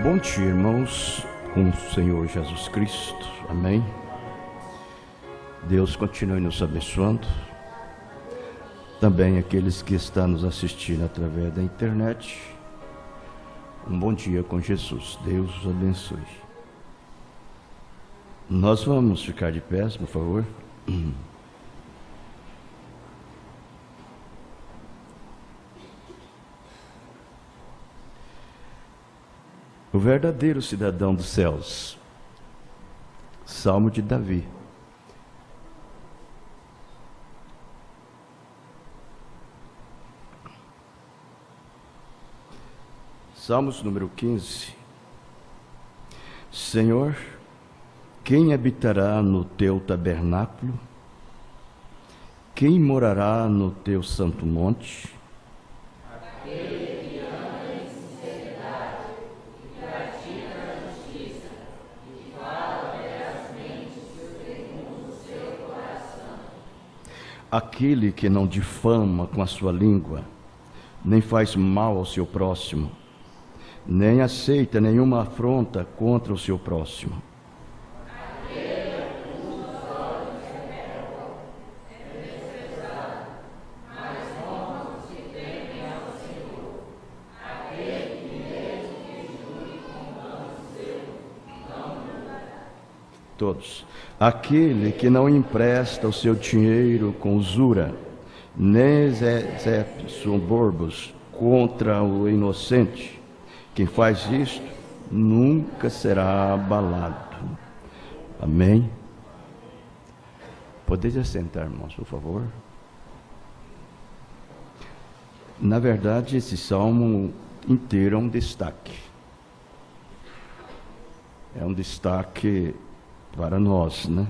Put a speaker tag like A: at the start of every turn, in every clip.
A: Bom dia, irmãos, com o Senhor Jesus Cristo, amém. Deus continue nos abençoando, também aqueles que estão nos assistindo através da internet. Um bom dia com Jesus, Deus os abençoe. Nós vamos ficar de pé, por favor. O verdadeiro cidadão dos céus, Salmo de Davi. Salmos número 15. Senhor, quem habitará no teu tabernáculo? Quem morará no teu santo monte? Aquele que não difama com a sua língua, nem faz mal ao seu próximo, nem aceita nenhuma afronta contra o seu próximo. Todos. Aquele que não empresta o seu dinheiro com usura, nem exerce subornos contra o inocente, quem faz isto nunca será abalado. Amém? Podeis assentar, irmãos, por favor? Na verdade, esse salmo inteiro é um destaque. É um destaque para nós, né?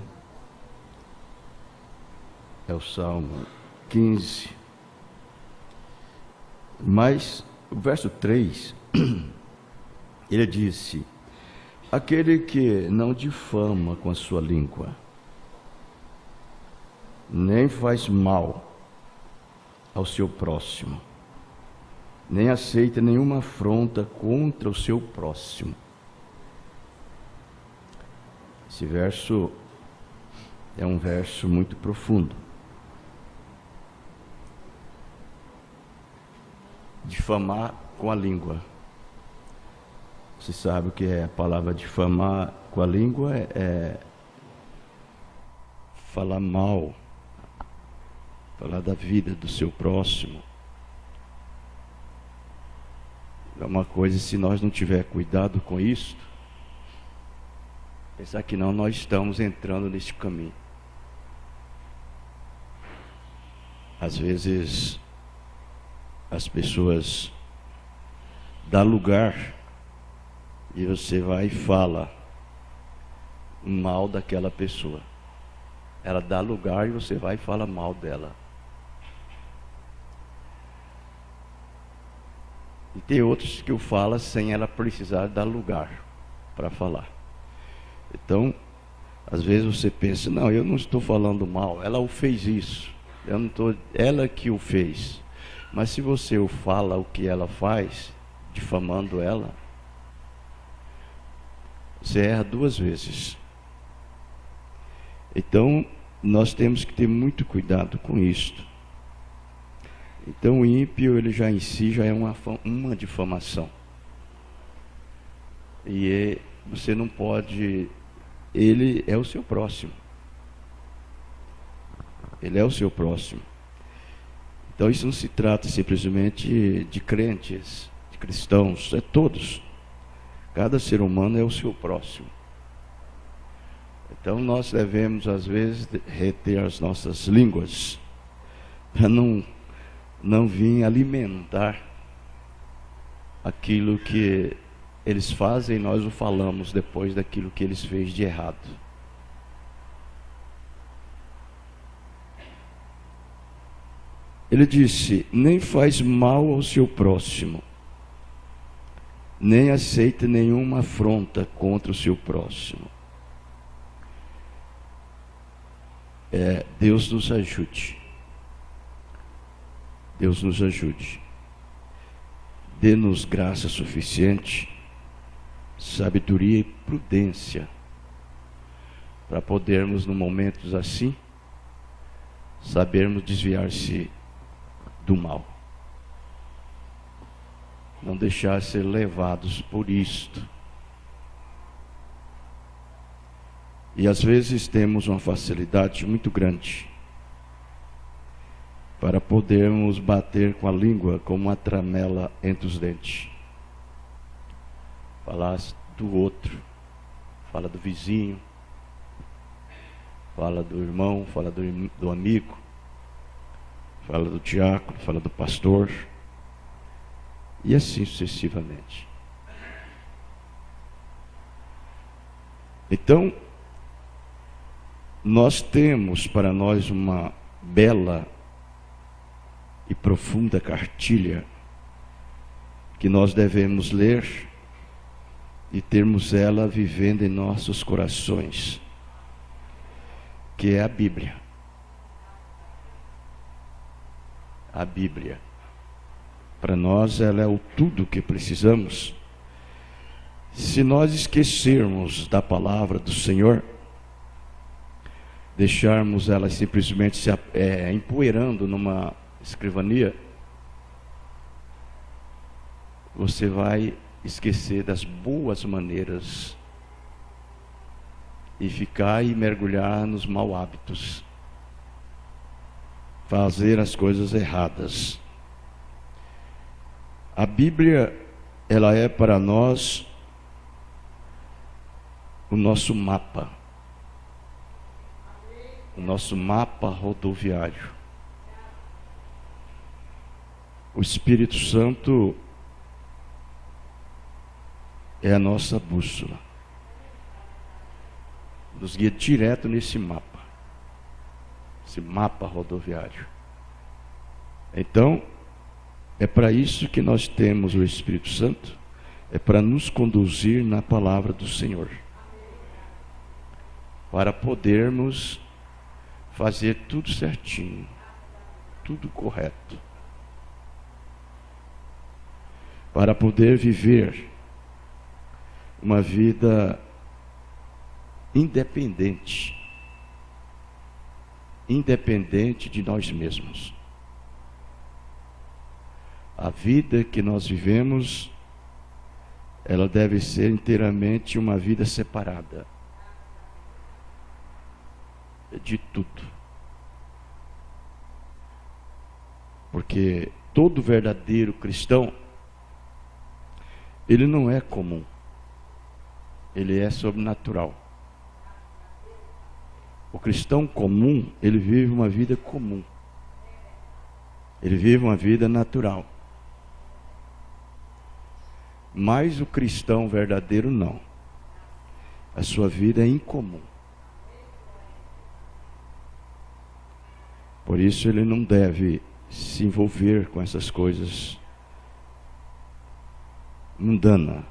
A: É o Salmo 15. Mas o verso 3, ele disse: aquele que não difama com a sua língua, nem faz mal ao seu próximo, nem aceita nenhuma afronta contra o seu próximo. Esse verso é um verso muito profundo. Difamar com a língua. Você sabe o que é a palavra difamar com a língua? É falar mal, falar da vida do seu próximo. É uma coisa, se nós não tiver cuidado com isso, pensar que não, nós estamos entrando neste caminho. Às vezes as pessoas dão lugar e você vai e fala mal daquela pessoa. Ela dá lugar e você vai e fala mal dela. E tem outros que eu falo sem ela precisar dar lugar para falar. Então, às vezes você pensa, não, eu não estou falando mal, ela o fez isso, eu não estou, ela que o fez. Mas se você o fala o que ela faz, difamando ela, você erra duas vezes. Então, nós temos que ter muito cuidado com isto. Então, o ímpio, ele já em si já é uma difamação. E você não pode... Ele é o seu próximo. Ele é o seu próximo. Então isso não se trata simplesmente de crentes, de cristãos, é todos. Cada ser humano é o seu próximo. Então nós devemos às vezes reter as nossas línguas para não vir alimentar aquilo que eles fazem e nós o falamos depois daquilo que eles fez de errado. Ele disse: nem faz mal ao seu próximo, nem aceita nenhuma afronta contra o seu próximo. Deus nos ajude. Deus nos ajude. Dê-nos graça suficiente sabedoria e prudência, para podermos, em momentos assim, sabermos desviar-se do mal. Não deixar ser levados por isto. E às vezes temos uma facilidade muito grande para podermos bater com a língua como uma tramela entre os dentes. Falar do outro, fala do vizinho, fala do irmão, fala do amigo, fala do diácono, fala do pastor, e assim sucessivamente. Então, nós temos para nós uma bela e profunda cartilha que nós devemos ler e termos ela vivendo em nossos corações, que é a Bíblia. A Bíblia. Para nós ela é o tudo que precisamos. Se nós esquecermos da palavra do Senhor, deixarmos ela simplesmente se empoeirando numa escrivania, você vai esquecer das boas maneiras e ficar e mergulhar nos maus hábitos, fazer as coisas erradas. A Bíblia, ela é para nós o nosso mapa rodoviário. O Espírito Santo é a nossa bússola. Nos guia direto nesse mapa. Esse mapa rodoviário. Então, é para isso que nós temos o Espírito Santo. É para nos conduzir na palavra do Senhor. Para podermos fazer tudo certinho. Tudo correto. Para poder viver uma vida independente de nós mesmos. A vida que nós vivemos, ela deve ser inteiramente uma vida separada de tudo. Porque todo verdadeiro cristão, ele não é comum. Ele é sobrenatural. O cristão comum, ele vive uma vida comum. Ele vive uma vida natural. Mas o cristão verdadeiro não. A sua vida é incomum. Por isso ele não deve se envolver com essas coisas mundanas.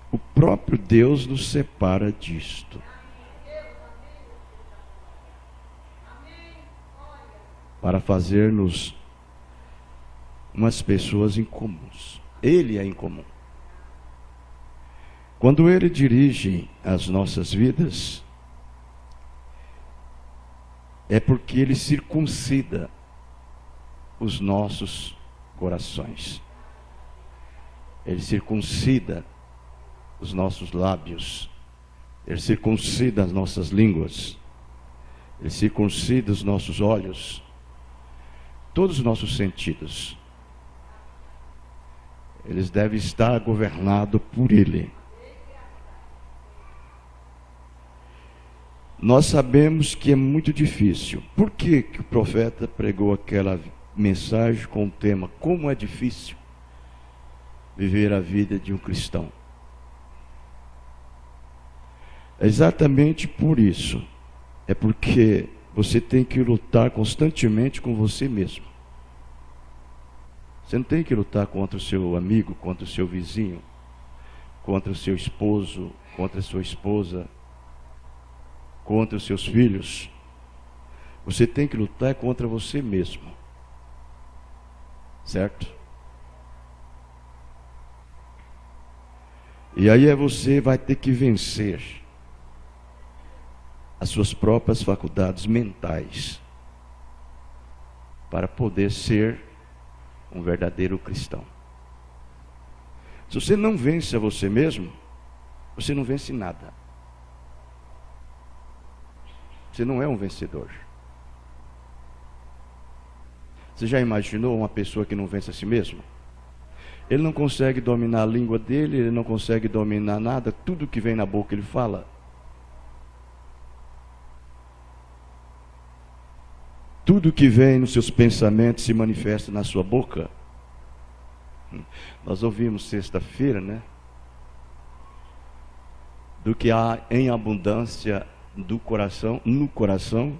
A: O próprio Deus nos separa disto. Para fazer-nos umas pessoas incomuns. Ele é incomum. Quando Ele dirige as nossas vidas, é porque Ele circuncida os nossos corações. Ele circuncida os nossos lábios. Ele circuncida as nossas línguas. Ele circuncida os nossos olhos. Todos os nossos sentidos. Eles devem estar governados por Ele. Nós sabemos que é muito difícil. Por que o profeta pregou aquela mensagem com o tema como é difícil viver a vida de um cristão? Exatamente por isso. É porque você tem que lutar constantemente com você mesmo. Você não tem que lutar contra o seu amigo, contra o seu vizinho, contra o seu esposo, contra a sua esposa, contra os seus filhos. Você tem que lutar contra você mesmo. Certo? E aí você vai ter que vencer as suas próprias faculdades mentais para poder ser um verdadeiro cristão. Se você não vence a você mesmo, você não vence nada. Você não é um vencedor. Você já imaginou uma pessoa que não vence a si mesmo? Ele não consegue dominar a língua dele, ele não consegue dominar nada, tudo que vem na boca ele fala. Tudo que vem nos seus pensamentos se manifesta na sua boca. Nós ouvimos sexta-feira, né? Do que há em abundância do coração, no coração,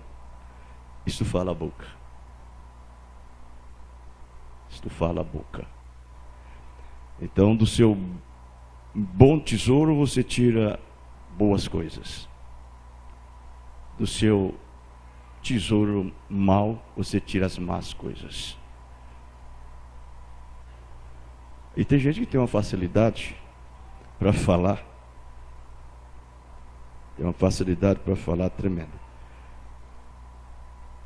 A: isto fala a boca. Isto fala a boca. Então, do seu bom tesouro você tira boas coisas. Do seu tesouro mau você tira as más coisas. E tem gente que tem uma facilidade para falar. Tem uma facilidade para falar tremenda.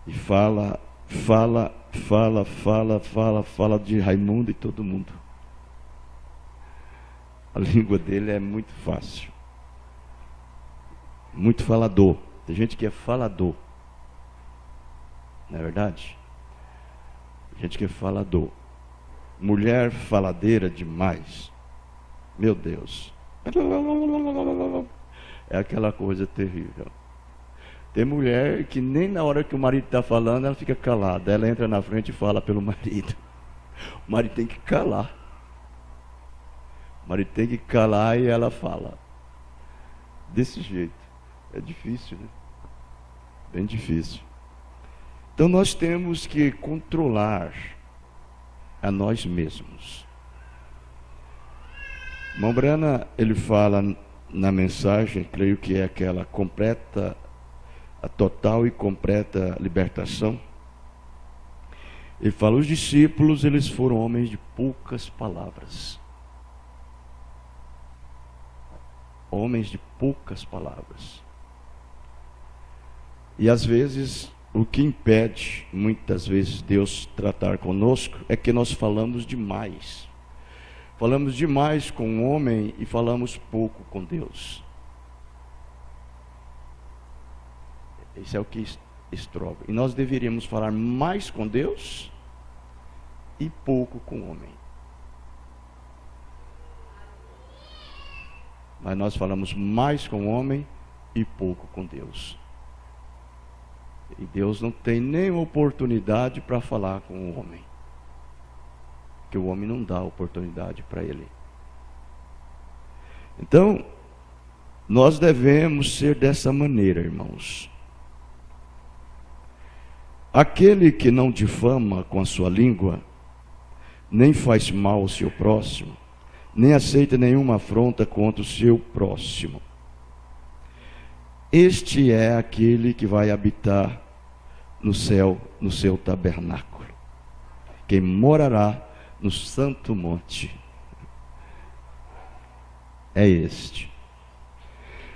A: E fala de Raimundo e todo mundo. A língua dele é muito fácil. Muito falador. Tem gente que é falador. Não é verdade? Tem gente que é falador. Mulher faladeira demais. Meu Deus. É aquela coisa terrível. Tem mulher que nem na hora que o marido está falando, ela fica calada. Ela entra na frente e fala pelo marido. O marido tem que calar. O marido tem que calar e ela fala. Desse jeito. É difícil, né? Bem difícil. Então nós temos que controlar a nós mesmos. Irmão Brana, ele fala na mensagem, creio que é aquela completa, a total e completa libertação. Ele fala, os discípulos, eles foram homens de poucas palavras. Homens de poucas palavras. E às vezes, o que impede, muitas vezes, Deus tratar conosco, é que nós falamos demais. Falamos demais com o homem e falamos pouco com Deus. Esse é o que estroga. E nós deveríamos falar mais com Deus e pouco com o homem. Mas nós falamos mais com o homem e pouco com Deus. E Deus não tem nenhuma oportunidade para falar com o homem. Porque o homem não dá oportunidade para ele. Então, nós devemos ser dessa maneira, irmãos. Aquele que não difama com a sua língua, nem faz mal ao seu próximo, nem aceita nenhuma afronta contra o seu próximo. Este é aquele que vai habitar no céu, no seu tabernáculo. Quem morará no santo monte. É este.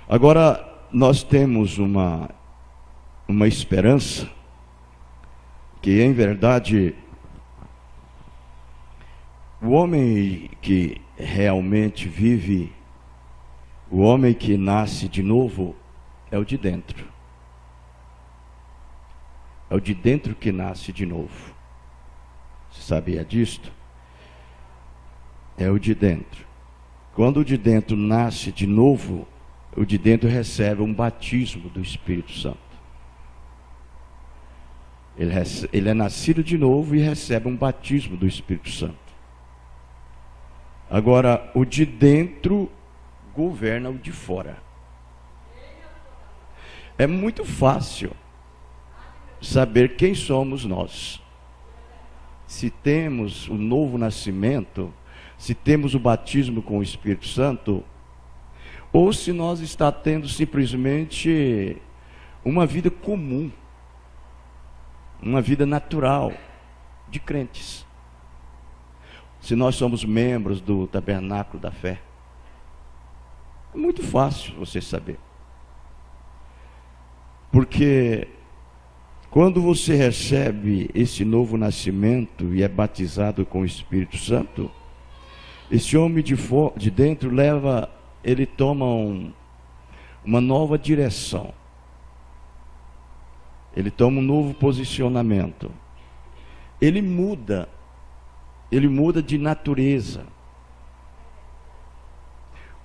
A: Agora, nós temos uma esperança que, em verdade, o homem que realmente vive, o homem que nasce de novo, é o de dentro. É o de dentro que nasce de novo. Você sabia disto? É o de dentro. Quando o de dentro nasce de novo, o de dentro recebe um batismo do Espírito Santo. Ele é nascido de novo e recebe um batismo do Espírito Santo. Agora, o de dentro governa o de fora. É muito fácil saber quem somos nós. Se temos o novo nascimento, se temos o batismo com o Espírito Santo, ou se nós está tendo simplesmente uma vida comum, uma vida natural de crentes. Se nós somos membros do tabernáculo da fé, É muito fácil você saber. Porque quando você recebe esse novo nascimento e é batizado com o Espírito Santo, esse homem de dentro ele toma uma nova direção. Ele toma um novo posicionamento. Ele muda de natureza.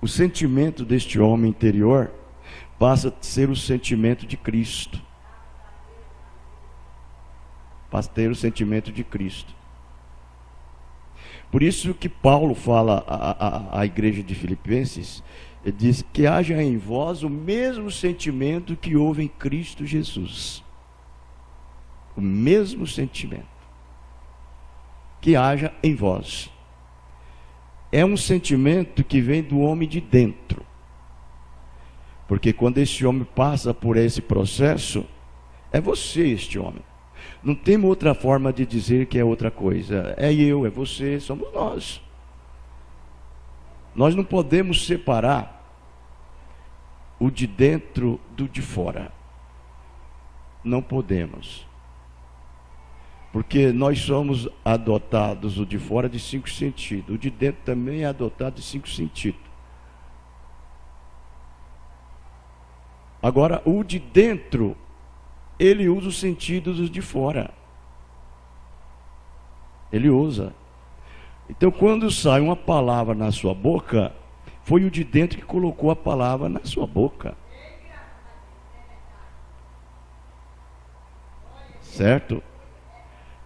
A: O sentimento deste homem interior passa a ser o sentimento de Cristo. Passa a ter o sentimento de Cristo. Por isso que Paulo fala à igreja de Filipenses, ele diz que haja em vós o mesmo sentimento que houve em Cristo Jesus. O mesmo sentimento que haja em vós. É um sentimento que vem do homem de dentro. Porque quando esse homem passa por esse processo, é você este homem. Não tem outra forma de dizer que é outra coisa. É eu, é você, somos nós. Nós não podemos separar o de dentro do de fora. Não podemos. Porque nós somos adotados, o de fora, de 5 sentidos. O de dentro também é adotado de 5 sentidos. Agora, o de dentro, ele usa os sentidos dos de fora. Ele usa. Então, quando sai uma palavra na sua boca, foi o de dentro que colocou a palavra na sua boca. Certo?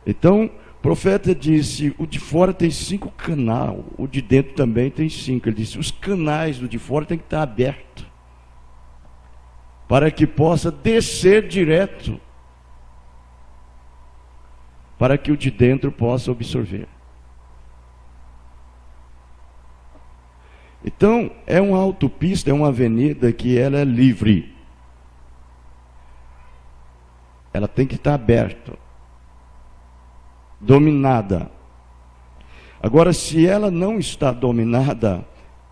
A: Então, o profeta disse, o de fora tem 5 canais, o de dentro também tem 5. Ele disse, os canais do de fora tem que estar abertos, para que possa descer direto, para que o de dentro possa absorver. Então, é uma autopista, é uma avenida que ela é livre. Ela tem que estar aberta, dominada. Agora, se ela não está dominada,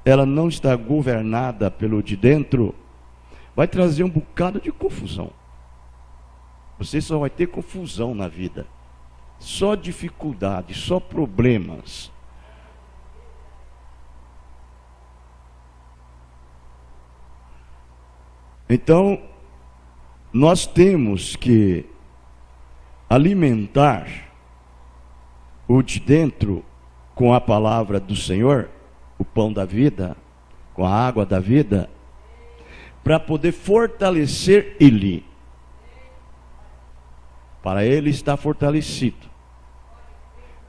A: ela não está governada pelo de dentro, vai trazer um bocado de confusão. Você só vai ter confusão na vida. Só dificuldade, só problemas. Então, nós temos que alimentar o de dentro com a palavra do Senhor, o pão da vida, com a água da vida, para poder fortalecer ele, para ele estar fortalecido,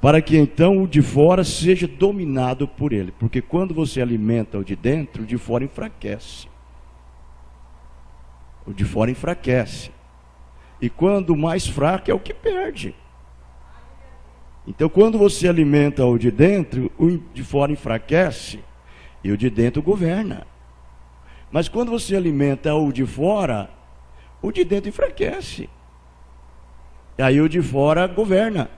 A: para que então o de fora seja dominado por ele, porque quando você alimenta o de dentro, o de fora enfraquece. O de fora enfraquece. E quando o mais fraco é o que perde. Então, quando você alimenta o de dentro, o de fora enfraquece e o de dentro governa. Mas quando você alimenta o de fora, o de dentro enfraquece. E aí o de fora governa.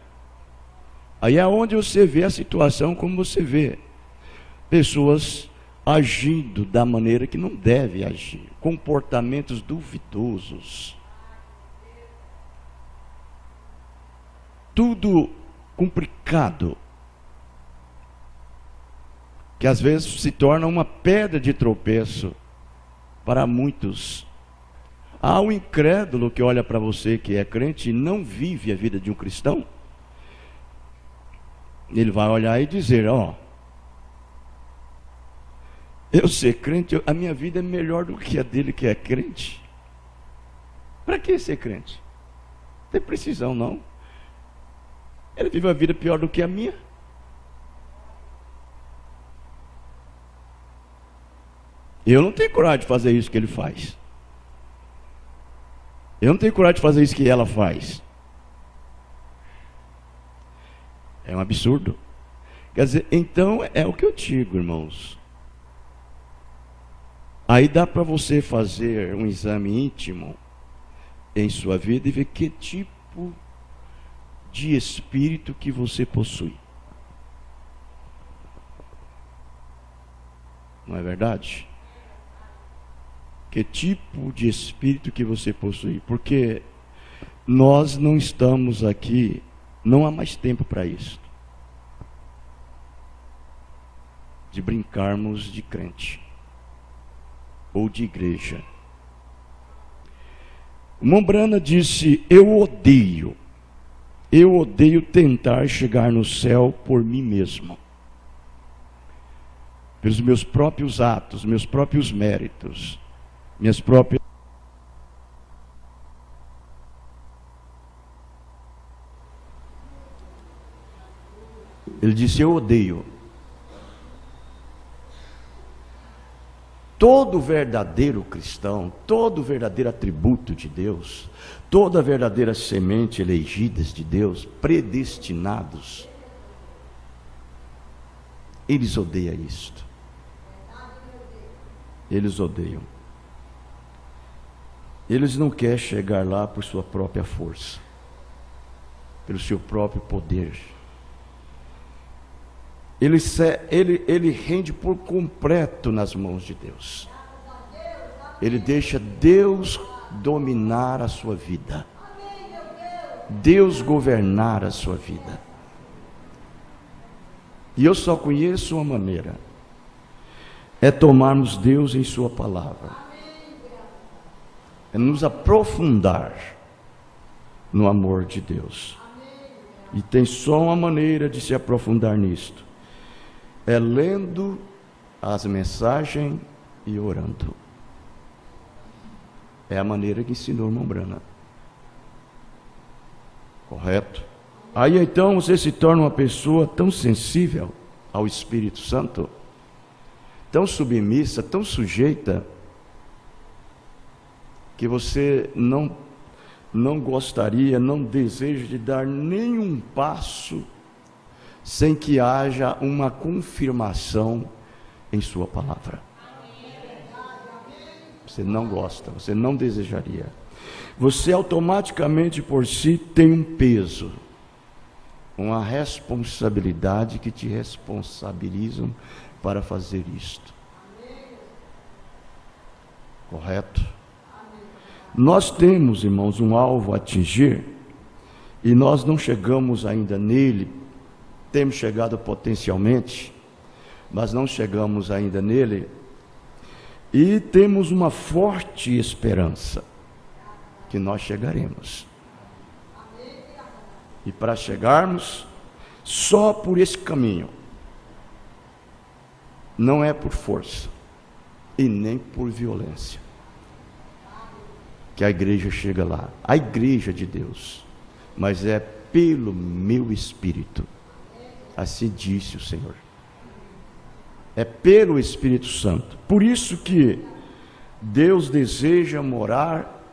A: Aí é onde você vê a situação como você vê. Pessoas agindo da maneira que não deve agir. Comportamentos duvidosos. Tudo complicado. Que às vezes se torna uma pedra de tropeço para muitos. Há um incrédulo que olha para você que é crente e não vive a vida de um cristão. Ele vai olhar e dizer, ó, eu ser crente, a minha vida é melhor do que a dele que é crente. Para que ser crente? Não tem precisão não. Ele vive uma vida pior do que a minha. Eu não tenho coragem de fazer isso que ele faz. Eu não tenho coragem de fazer isso que ela faz. É um absurdo. Quer dizer, então é o que eu digo, irmãos. Aí dá para você fazer um exame íntimo em sua vida e ver que tipo de espírito que você possui. Não é verdade? Que tipo de espírito que você possui? Porque nós não estamos aqui, não há mais tempo para isso. De brincarmos de crente ou de igreja. Mombrana disse: eu odeio tentar chegar no céu por mim mesmo, pelos meus próprios atos, meus próprios méritos, minhas próprias. Ele disse: eu odeio. Todo verdadeiro cristão, todo verdadeiro atributo de Deus, toda verdadeira semente elegidas de Deus, predestinados, eles odeiam isto. Eles odeiam. Eles não querem chegar lá por sua própria força, pelo seu próprio poder. Ele rende por completo nas mãos de Deus. Ele deixa Deus dominar a sua vida, Deus governar a sua vida. E eu só conheço uma maneira: é tomarmos Deus em sua palavra, é nos aprofundar no amor de Deus. E tem só uma maneira de se aprofundar nisto: é lendo as mensagens e orando. É a maneira que ensinou Mombrana. Correto? Aí então você se torna uma pessoa tão sensível ao Espírito Santo, tão submissa, tão sujeita, que você não gostaria, não deseja de dar nenhum passo sem que haja uma confirmação em sua palavra. Você não gosta, você não desejaria. Você automaticamente por si tem um peso, uma responsabilidade que te responsabilizam para fazer isto. Correto? Nós temos, irmãos, um alvo a atingir, e nós não chegamos ainda nele. Temos chegado potencialmente, mas não chegamos ainda nele, e temos uma forte esperança que nós chegaremos. E para chegarmos, só por esse caminho, não é por força e nem por violência, que a igreja chega lá, a igreja de Deus, mas é pelo meu Espírito. Assim disse o Senhor. É pelo Espírito Santo. Por isso que Deus deseja morar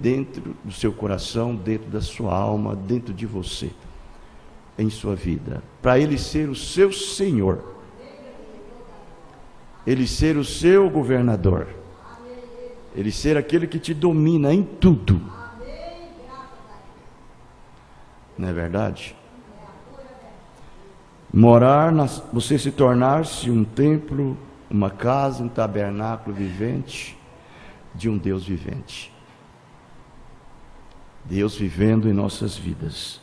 A: dentro do seu coração, dentro da sua alma, dentro de você, em sua vida, para Ele ser o seu Senhor, Ele ser o seu governador, Ele ser aquele que te domina em tudo. Não é verdade? Você se tornar-se um templo, uma casa, um tabernáculo vivente de um Deus vivente. Deus vivendo em nossas vidas.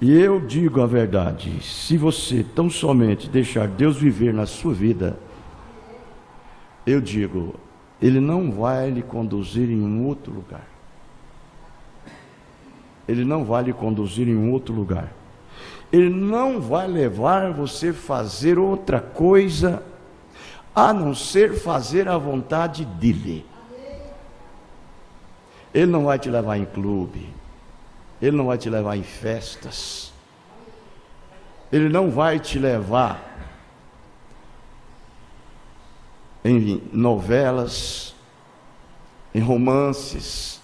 A: E eu digo a verdade: se você tão somente deixar Deus viver na sua vida, eu digo, Ele não vai lhe conduzir em um outro lugar. Ele não vai lhe conduzir em um outro lugar. Ele não vai levar você a fazer outra coisa a não ser fazer a vontade dEle. Ele não vai te levar em clube, Ele não vai te levar em festas, Ele não vai te levar em novelas, em romances,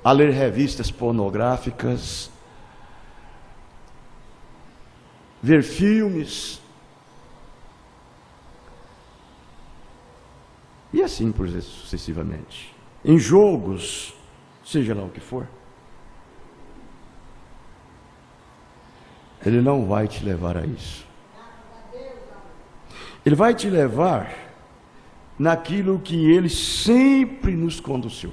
A: a ler revistas pornográficas, ver filmes, e assim por sucessivamente, em jogos, seja lá o que for. Ele não vai te levar a isso. Ele vai te levar naquilo que Ele sempre nos conduziu,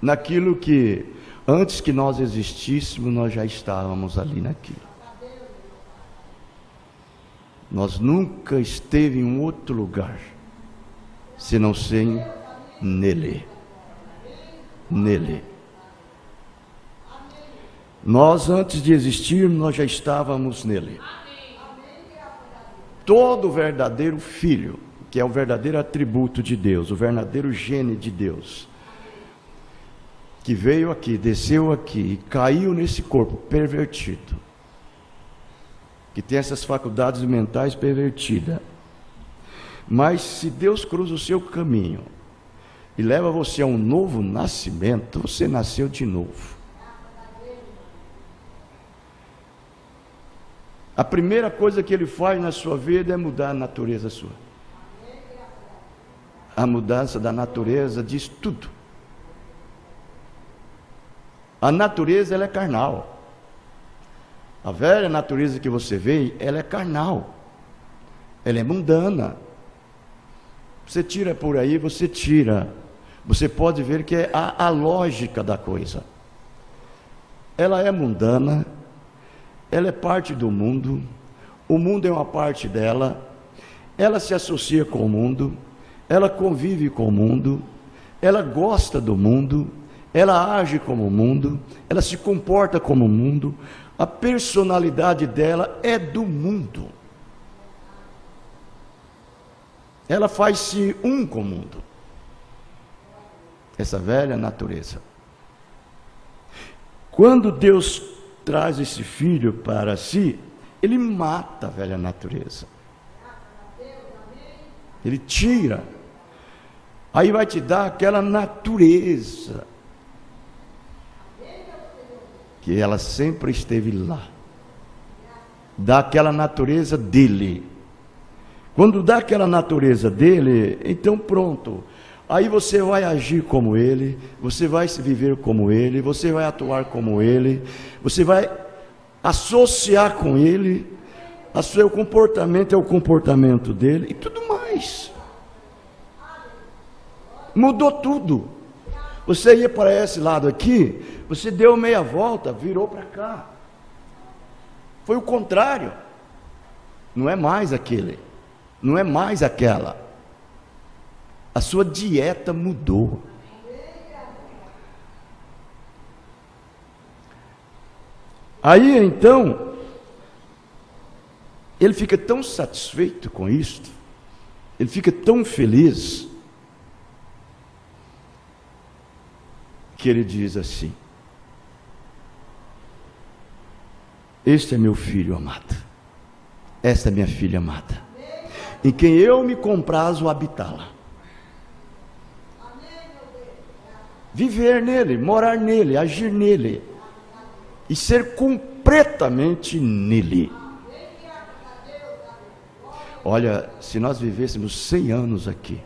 A: naquilo que antes que nós existíssemos, nós já estávamos ali naquilo. Nós nunca esteve em outro lugar, senão sem nele. Nele. Nós, antes de existir, nós já estávamos nele. Todo verdadeiro filho, que é o verdadeiro atributo de Deus, o verdadeiro gene de Deus, que veio aqui, desceu aqui e caiu nesse corpo pervertido, que tem essas faculdades mentais pervertidas. Mas se Deus cruza o seu caminho e leva você a um novo nascimento, você nasceu de novo. A primeira coisa que Ele faz na sua vida é mudar a natureza sua. A mudança da natureza diz tudo. A natureza, ela é carnal. A velha natureza que você vê, ela é carnal. Ela é mundana. Você tira por aí, você tira. Você pode ver que é a lógica da coisa. Ela é mundana. Ela é parte do mundo. O mundo é uma parte dela. Ela se associa com o mundo. Ela convive com o mundo. Ela gosta do mundo. Ela age como o mundo. Ela se comporta como o mundo. A personalidade dela é do mundo. Ela faz-se um com o mundo. Essa velha natureza. Quando Deus traz esse filho para si, Ele mata a velha natureza. Ele tira. Aí vai te dar aquela natureza que ela sempre esteve lá. Dá aquela natureza dele. Quando dá aquela natureza dele, então pronto. Aí você vai agir como ele, você vai se viver como ele, você vai atuar como ele, você vai associar com ele, o seu comportamento é o comportamento dele e tudo mais. Mudou tudo. Você ia para esse lado aqui, você deu meia volta, virou para cá. Foi o contrário. Não é mais aquele, não é mais aquela. A sua dieta mudou. Aí então, ele fica tão satisfeito com isto, ele fica tão feliz, que ele diz assim: este é meu filho amado, esta é minha filha amada, em quem eu me comprazo habitá-la. Viver nele, morar nele, agir nele e ser completamente nele. Olha, se nós vivêssemos 100 anos aqui,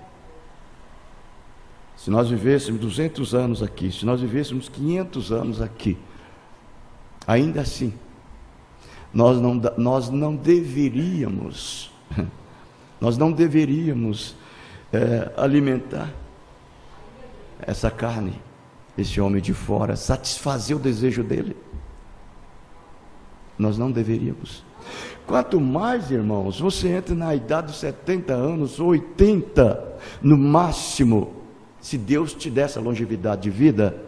A: se nós vivêssemos 200 anos aqui, se nós vivêssemos 500 anos aqui, ainda assim, nós não deveríamos alimentar essa carne, esse homem de fora, satisfazer o desejo dele. Nós não deveríamos. Quanto mais, irmãos, você entra na idade dos 70 anos, 80 no máximo, se Deus te der essa longevidade de vida,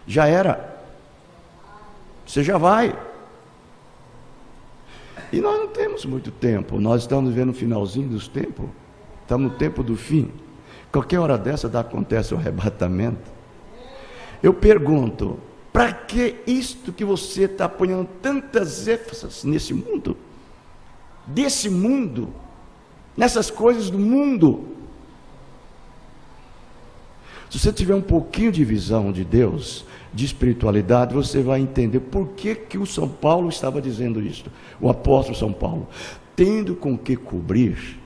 A: já era. Você já vai. E nós não temos muito tempo. Nós estamos vivendo o finalzinho dos tempos. Estamos no tempo do fim. Qualquer hora dessa acontece o arrebatamento. Eu pergunto, para que isto que você está apanhando tantas ênfases nesse mundo? Desse mundo? Nessas coisas do mundo? Se você tiver um pouquinho de visão de Deus, de espiritualidade, você vai entender por que o São Paulo estava dizendo isso. O apóstolo São Paulo: tendo com que cobrir,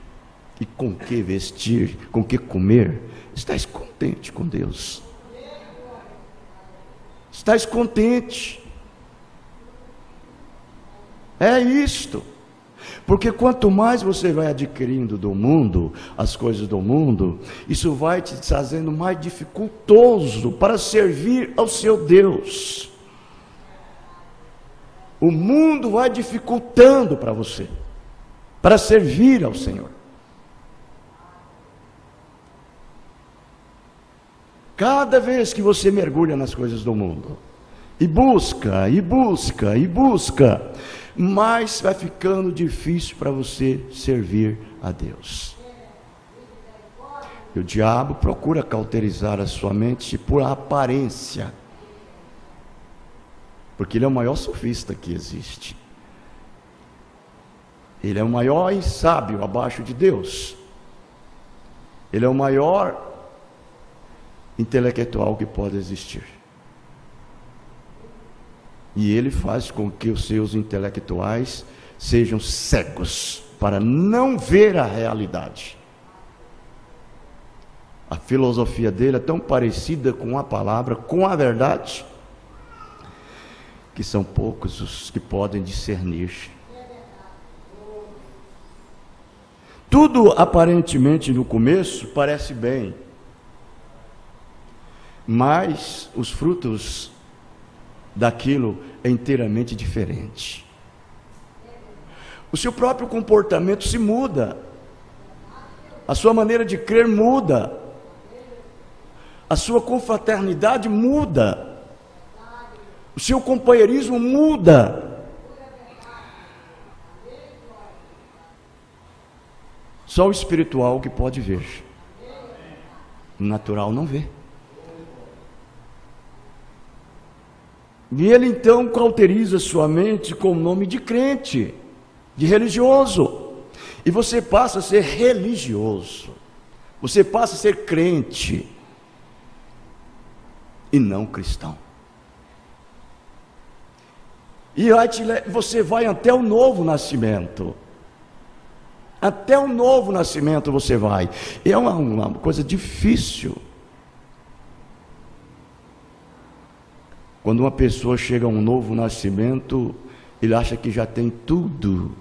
A: e com que vestir, com que comer, estás contente com Deus. Estás contente. É isto. Porque quanto mais você vai adquirindo do mundo, as coisas do mundo, isso vai te trazendo mais dificultoso para servir ao seu Deus. O mundo vai dificultando para você, para servir ao Senhor. Cada vez que você mergulha nas coisas do mundo, e busca, e busca, e busca, mais vai ficando difícil para você servir a Deus. E o diabo procura cauterizar a sua mente por aparência, porque ele é o maior sofista que existe. Ele é o maior sábio abaixo de Deus. Ele é o maior intelectual que pode existir. E ele faz com que os seus intelectuais sejam cegos para não ver a realidade. A filosofia dele é tão parecida com a palavra, com a verdade, que são poucos os que podem discernir. Tudo aparentemente no começo parece bem, mas os frutos daquilo é inteiramente diferente. O seu próprio comportamento se muda, a sua maneira de crer muda, a sua confraternidade muda, o seu companheirismo muda. Só o espiritual que pode ver, o natural não vê. E ele então cauteriza sua mente com o nome de crente, de religioso. E você passa a ser religioso, você passa a ser crente e não cristão. E você vai até o novo nascimento. Até o novo nascimento você vai. É uma coisa difícil. Quando uma pessoa chega a um novo nascimento, ele acha que já tem tudo.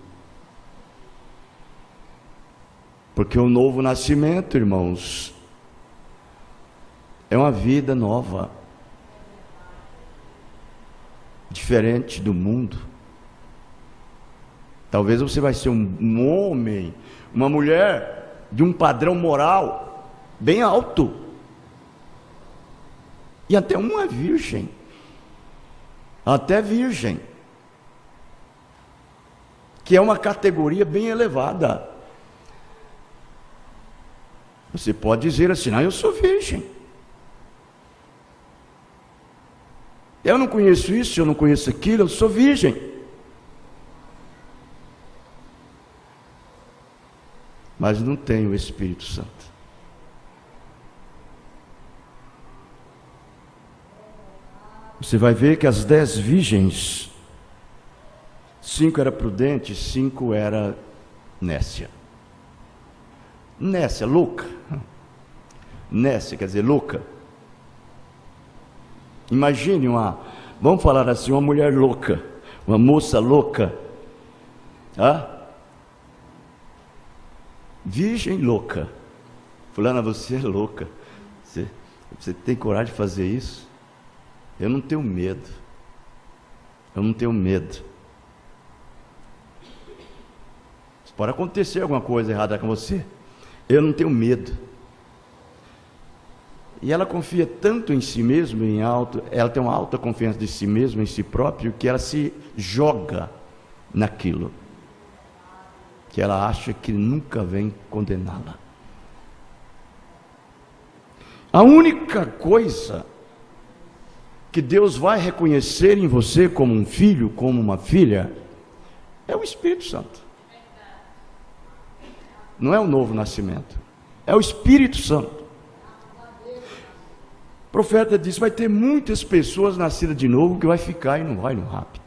A: Porque o novo nascimento, irmãos, é uma vida nova, diferente do mundo. Talvez você vai ser um homem, uma mulher de um padrão moral bem alto, e até uma virgem, até virgem, que é uma categoria bem elevada. Você pode dizer assim: eu sou virgem, eu não conheço isso, eu não conheço aquilo, eu sou virgem. Mas não tem o Espírito Santo. Você vai ver que as 10 virgens, 5 era prudente, 5 era nécia. Nécia, louca. Nécia quer dizer louca. Imagine vamos falar assim, uma mulher louca, uma moça louca. Virgem louca. Fulana, você é louca. Você tem coragem de fazer isso? Eu não tenho medo. Eu não tenho medo. Pode acontecer alguma coisa errada com você. Eu não tenho medo. E ela confia tanto em si mesma, ela tem uma alta confiança de si mesma, em si próprio, que ela se joga naquilo que ela acha que nunca vem condená-la. A única coisa que Deus vai reconhecer em você como um filho, como uma filha, é o Espírito Santo. Não é o novo nascimento, é o Espírito Santo. O profeta disse: vai ter muitas pessoas nascidas de novo que vai ficar e não vai no rapto.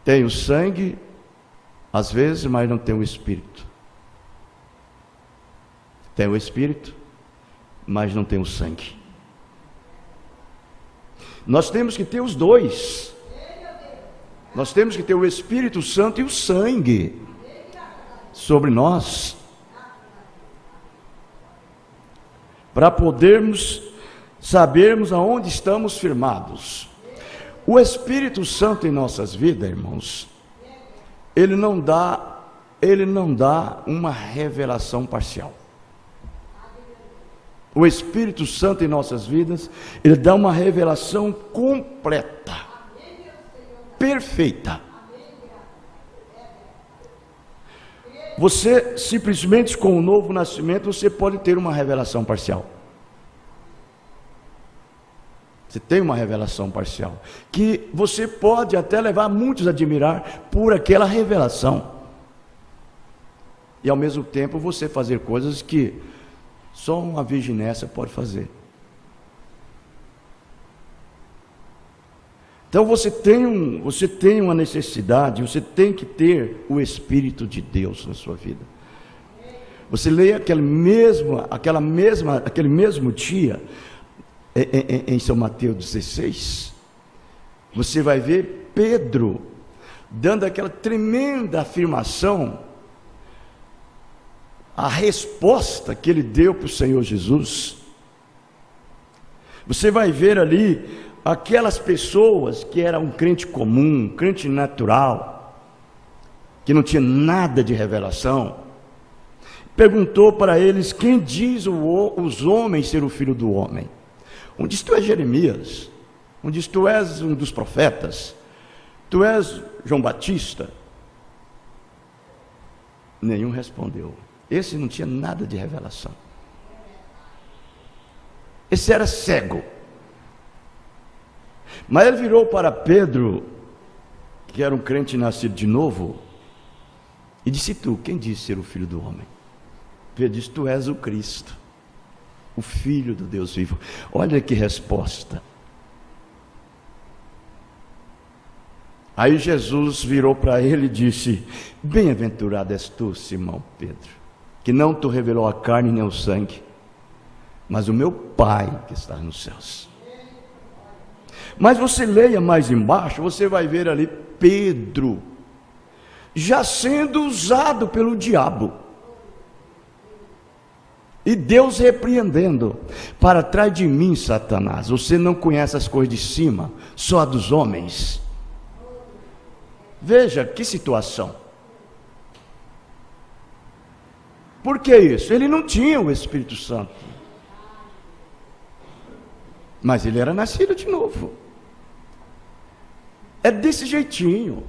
A: Tem o sangue, às vezes, mas não tem o Espírito. Tem o Espírito, mas não tem o sangue. Nós temos que ter os dois. Nós temos que ter o Espírito Santo e o sangue sobre nós, para podermos sabermos aonde estamos firmados. O Espírito Santo em nossas vidas, irmãos, ele não dá uma revelação parcial. O Espírito Santo em nossas vidas, ele dá uma revelação completa, perfeita. Você simplesmente com o novo nascimento, você pode ter uma revelação parcial. Você tem uma revelação parcial, que você pode até levar muitos a admirar por aquela revelação. E ao mesmo tempo você fazer coisas que só uma virgem nessa pode fazer. Então você tem uma necessidade, você tem que ter o Espírito de Deus na sua vida. Você leia aquele mesmo dia, em São Mateus 16, você vai ver Pedro dando aquela tremenda afirmação, a resposta que ele deu para o Senhor Jesus. Você vai ver ali aquelas pessoas que eram um crente comum, um crente natural, que não tinha nada de revelação, perguntou para eles: quem diz os homens ser o filho do homem? Um diz: tu és Jeremias. Um diz: tu és um dos profetas. Tu és João Batista. Nenhum respondeu. Esse não tinha nada de revelação. Esse era cego. Mas ele virou para Pedro, que era um crente nascido de novo, e disse: tu, quem diz ser o filho do homem? Pedro disse: tu és o Cristo, o Filho do Deus vivo. Olha que resposta. Aí Jesus virou para ele e disse: bem-aventurado és tu, Simão Pedro, que não te revelou a carne nem o sangue, mas o meu Pai que está nos céus. Mas você leia mais embaixo, você vai ver ali Pedro já sendo usado pelo diabo. E Deus repreendendo: para trás de mim, Satanás, você não conhece as coisas de cima, só a dos homens. Veja que situação. Por que isso? Ele não tinha o Espírito Santo, mas ele era nascido de novo. É desse jeitinho.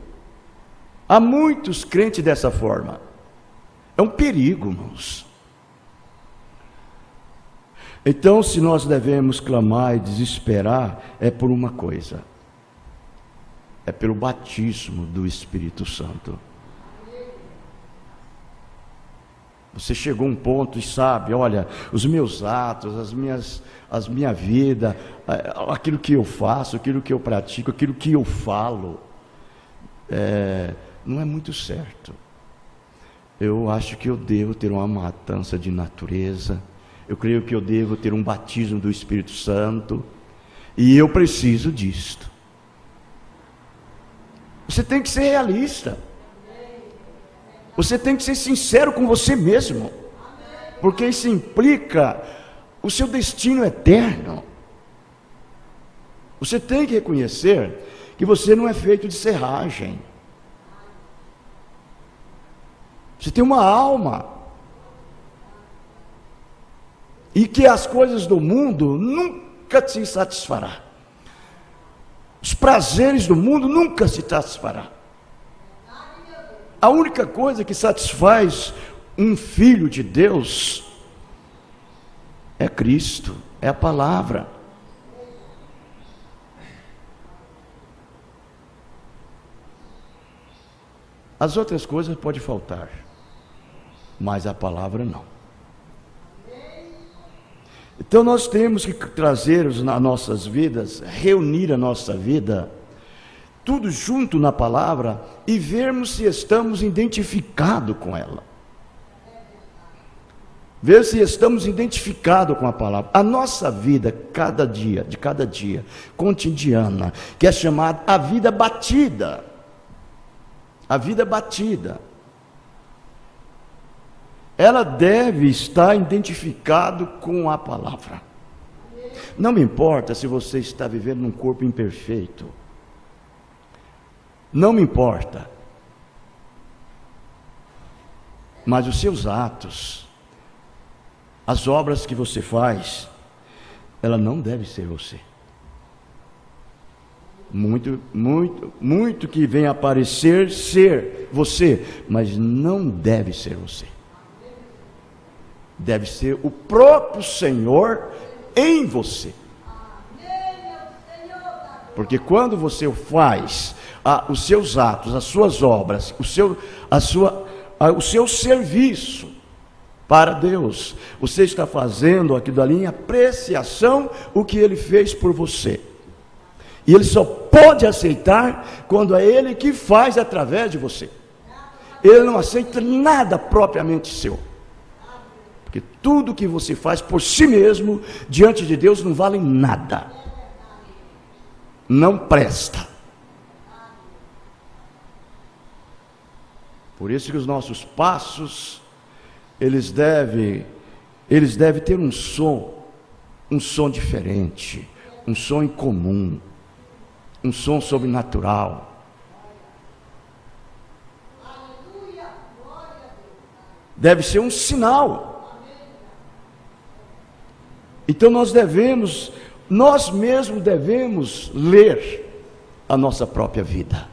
A: Há muitos crentes dessa forma. É um perigo, irmãos. Então, se nós devemos clamar e desesperar, é por uma coisa: é pelo batismo do Espírito Santo. Você chegou a um ponto e sabe: olha, os meus atos, a minha vida, aquilo que eu faço, aquilo que eu pratico, aquilo que eu falo, não é muito certo. Eu acho que eu devo ter uma matança de natureza. Eu creio que eu devo ter um batismo do Espírito Santo, e eu preciso disto. Você tem que ser realista. Você tem que ser sincero com você mesmo, porque isso implica o seu destino eterno. Você tem que reconhecer que você não é feito de serragem. Você tem uma alma, e que as coisas do mundo nunca te satisfará. Os prazeres do mundo nunca se satisfará. A única coisa que satisfaz um filho de Deus é Cristo, é a palavra. As outras coisas podem faltar, mas a palavra não. Então nós temos que trazer nas nossas vidas, reunir a nossa vida, tudo junto na palavra, e vermos se estamos identificados com ela. Ver se estamos identificados com a palavra. A nossa vida, de cada dia, cotidiana, que é chamada a vida batida. A vida batida. Ela deve estar identificado com a palavra. Não me importa se você está vivendo num corpo imperfeito. Não me importa. Mas os seus atos, as obras que você faz, ela não deve ser você. Muito que vem aparecer ser você, mas não deve ser você. Deve ser o próprio Senhor em você. Porque quando você faz os seus atos, as suas obras, o seu serviço para Deus, você está fazendo aquilo ali em apreciação o que Ele fez por você. E Ele só pode aceitar quando é Ele que faz através de você. Ele não aceita nada propriamente seu. Porque tudo que você faz por si mesmo, diante de Deus, não vale nada. Não presta. Por isso que os nossos passos, eles devem ter um som diferente, um som incomum, um som sobrenatural. Deve ser um sinal. Então nós mesmos devemos ler a nossa própria vida.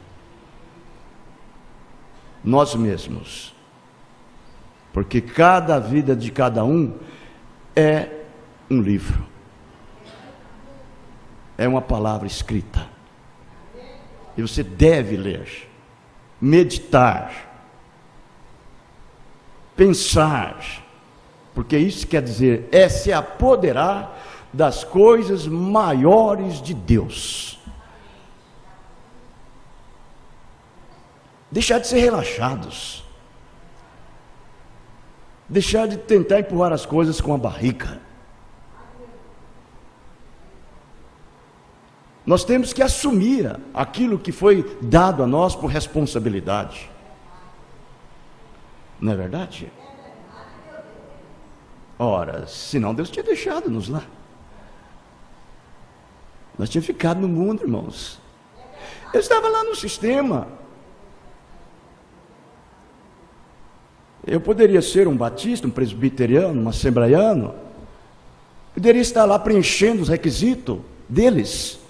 A: Nós mesmos. Porque cada vida de cada um é um livro. É uma palavra escrita. E você deve ler, meditar, pensar. Porque isso quer dizer, é se apoderar das coisas maiores de Deus. Deixar de ser relaxados. Deixar de tentar empurrar as coisas com a barriga. Nós temos que assumir aquilo que foi dado a nós por responsabilidade. Não é verdade? Ora, senão Deus tinha deixado-nos lá. Nós tínhamos ficado no mundo, irmãos. Eu estava lá no sistema. Eu poderia ser um batista, um presbiteriano, um assembleiano. Poderia estar lá preenchendo os requisitos deles.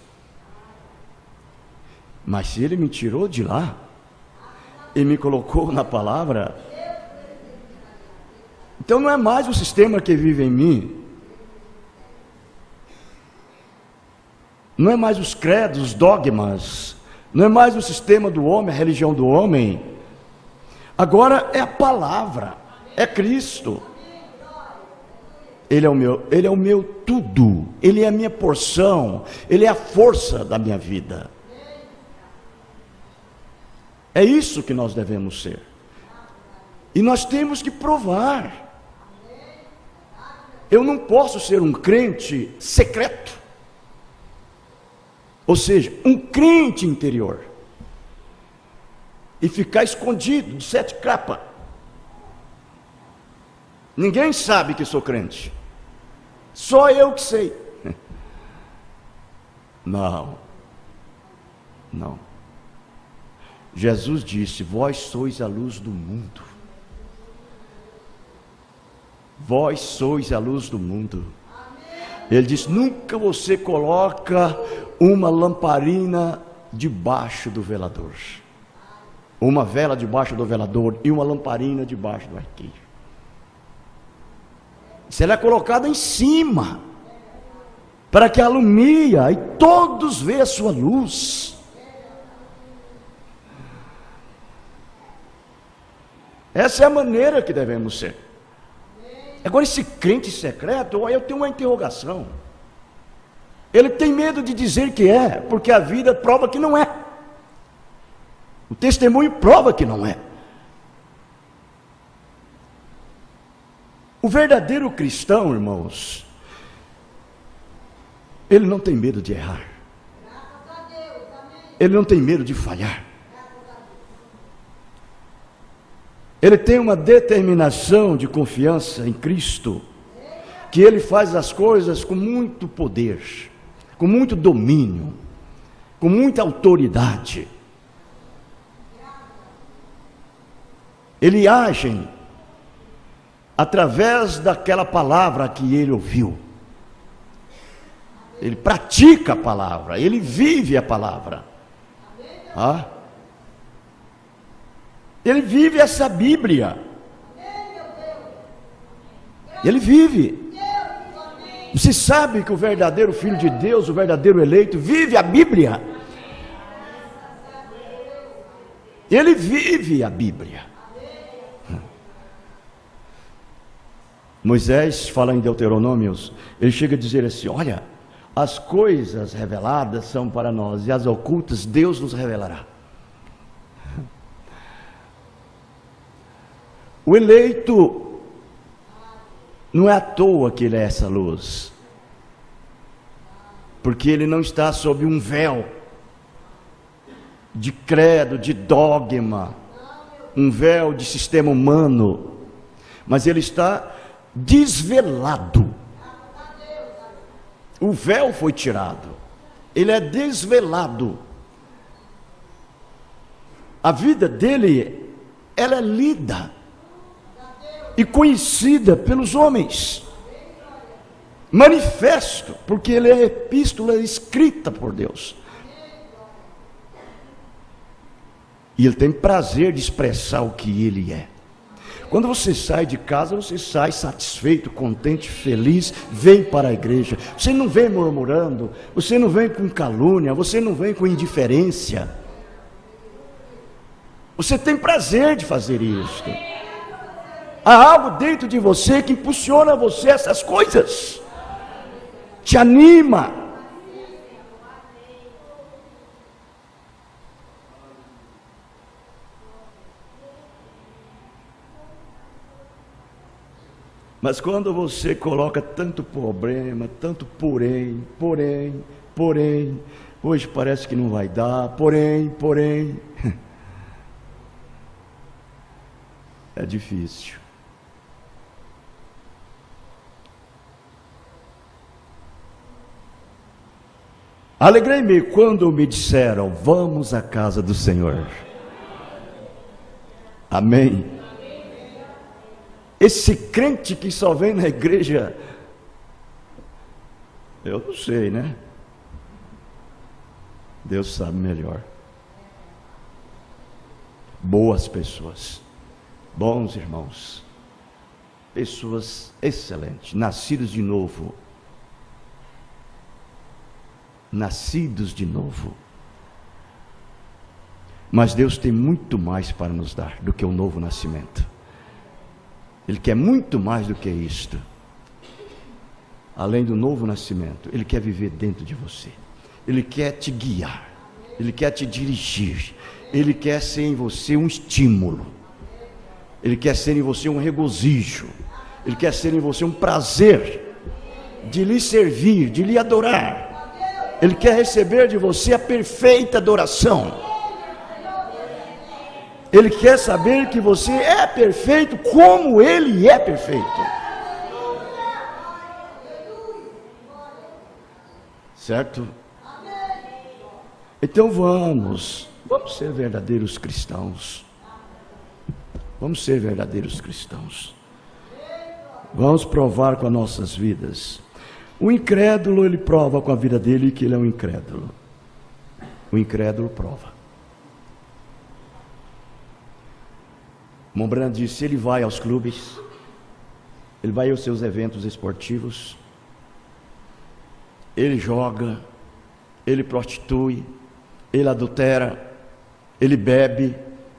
A: Mas se Ele me tirou de lá e me colocou na palavra, então não é mais o sistema que vive em mim. Não é mais os credos, os dogmas. Não é mais o sistema do homem, a religião do homem. Agora é a palavra, é Cristo. Ele é o meu tudo. Ele é a minha porção. Ele é a força da minha vida. É isso que nós devemos ser. E nós temos que provar. Eu não posso ser um crente secreto. Ou seja, um crente interior. E ficar escondido de 7 capas. Ninguém sabe que sou crente. Só eu que sei. Não. Jesus disse: vós sois a luz do mundo. Vós sois a luz do mundo. Ele diz: nunca você coloca uma lamparina debaixo do velador. Uma vela debaixo do velador e uma lamparina debaixo do arqueiro. Se ela é colocada em cima, para que alumia e todos vejam a sua luz. Essa é a maneira que devemos ser. Agora, esse crente secreto, eu tenho uma interrogação. Ele tem medo de dizer que é, porque a vida prova que não é. O testemunho prova que não é. O verdadeiro cristão, irmãos, ele não tem medo de errar. Ele não tem medo de falhar. Ele tem uma determinação de confiança em Cristo, que ele faz as coisas com muito poder, com muito domínio, com muita autoridade. Ele age através daquela palavra que ele ouviu. Ele pratica a palavra, ele vive a palavra. Ele vive essa Bíblia. Ele vive. Você sabe que o verdadeiro Filho de Deus, o verdadeiro eleito, vive a Bíblia. Ele vive a Bíblia. Moisés fala em Deuteronômios, ele chega a dizer assim: olha, as coisas reveladas são para nós, e as ocultas Deus nos revelará. O eleito, não é à toa que ele é essa luz, porque ele não está sob um véu de credo, de dogma, um véu de sistema humano, mas ele está desvelado. O véu foi tirado, ele é desvelado. A vida dele, ela é lida e conhecida pelos homens, manifesto, porque ele é epístola escrita por Deus, e ele tem prazer de expressar o que ele é. Quando você sai de casa, você sai satisfeito, contente, feliz, vem para a igreja. Você não vem murmurando, você não vem com calúnia, você não vem com indiferença. Você tem prazer de fazer isso. Há algo dentro de você que impulsiona você a essas coisas, te anima. Mas quando você coloca tanto problema, tanto porém, hoje parece que não vai dar, porém, é difícil. Alegrei-me quando me disseram: vamos à casa do Senhor. Amém. Esse crente que só vem na igreja, eu não sei, né? Deus sabe melhor. Boas pessoas, bons irmãos, pessoas excelentes, nascidos de novo. Nascidos de novo. Mas Deus tem muito mais para nos dar do que o novo nascimento. Ele quer muito mais do que isto. Além do novo nascimento, Ele quer viver dentro de você. Ele quer te guiar. Ele quer te dirigir. Ele quer ser em você um estímulo. Ele quer ser em você um regozijo. Ele quer ser em você um prazer de lhe servir, de lhe adorar. Ele quer receber de você a perfeita adoração. Ele quer saber que você é perfeito como Ele é perfeito. Certo? Então vamos ser verdadeiros cristãos. Vamos ser verdadeiros cristãos. Vamos provar com as nossas vidas. O incrédulo, ele prova com a vida dele que ele é um incrédulo. O incrédulo prova. Mombrand disse: ele vai aos clubes, ele vai aos seus eventos esportivos, ele joga, ele prostitui, ele adultera, ele bebe,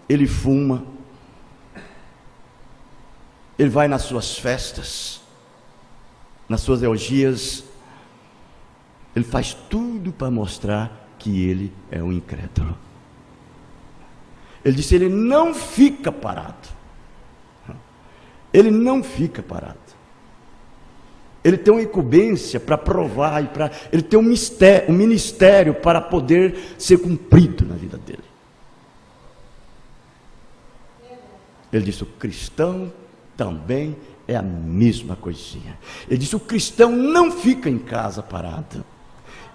A: ele fuma, ele vai nas suas festas, nas suas orgias, ele faz tudo para mostrar que ele é um incrédulo. Ele disse: ele não fica parado. Ele não fica parado. Ele tem uma incumbência para provar, ele tem um ministério para poder ser cumprido na vida dele. Ele disse: o cristão também é a mesma coisinha. Ele disse: o cristão não fica em casa parado.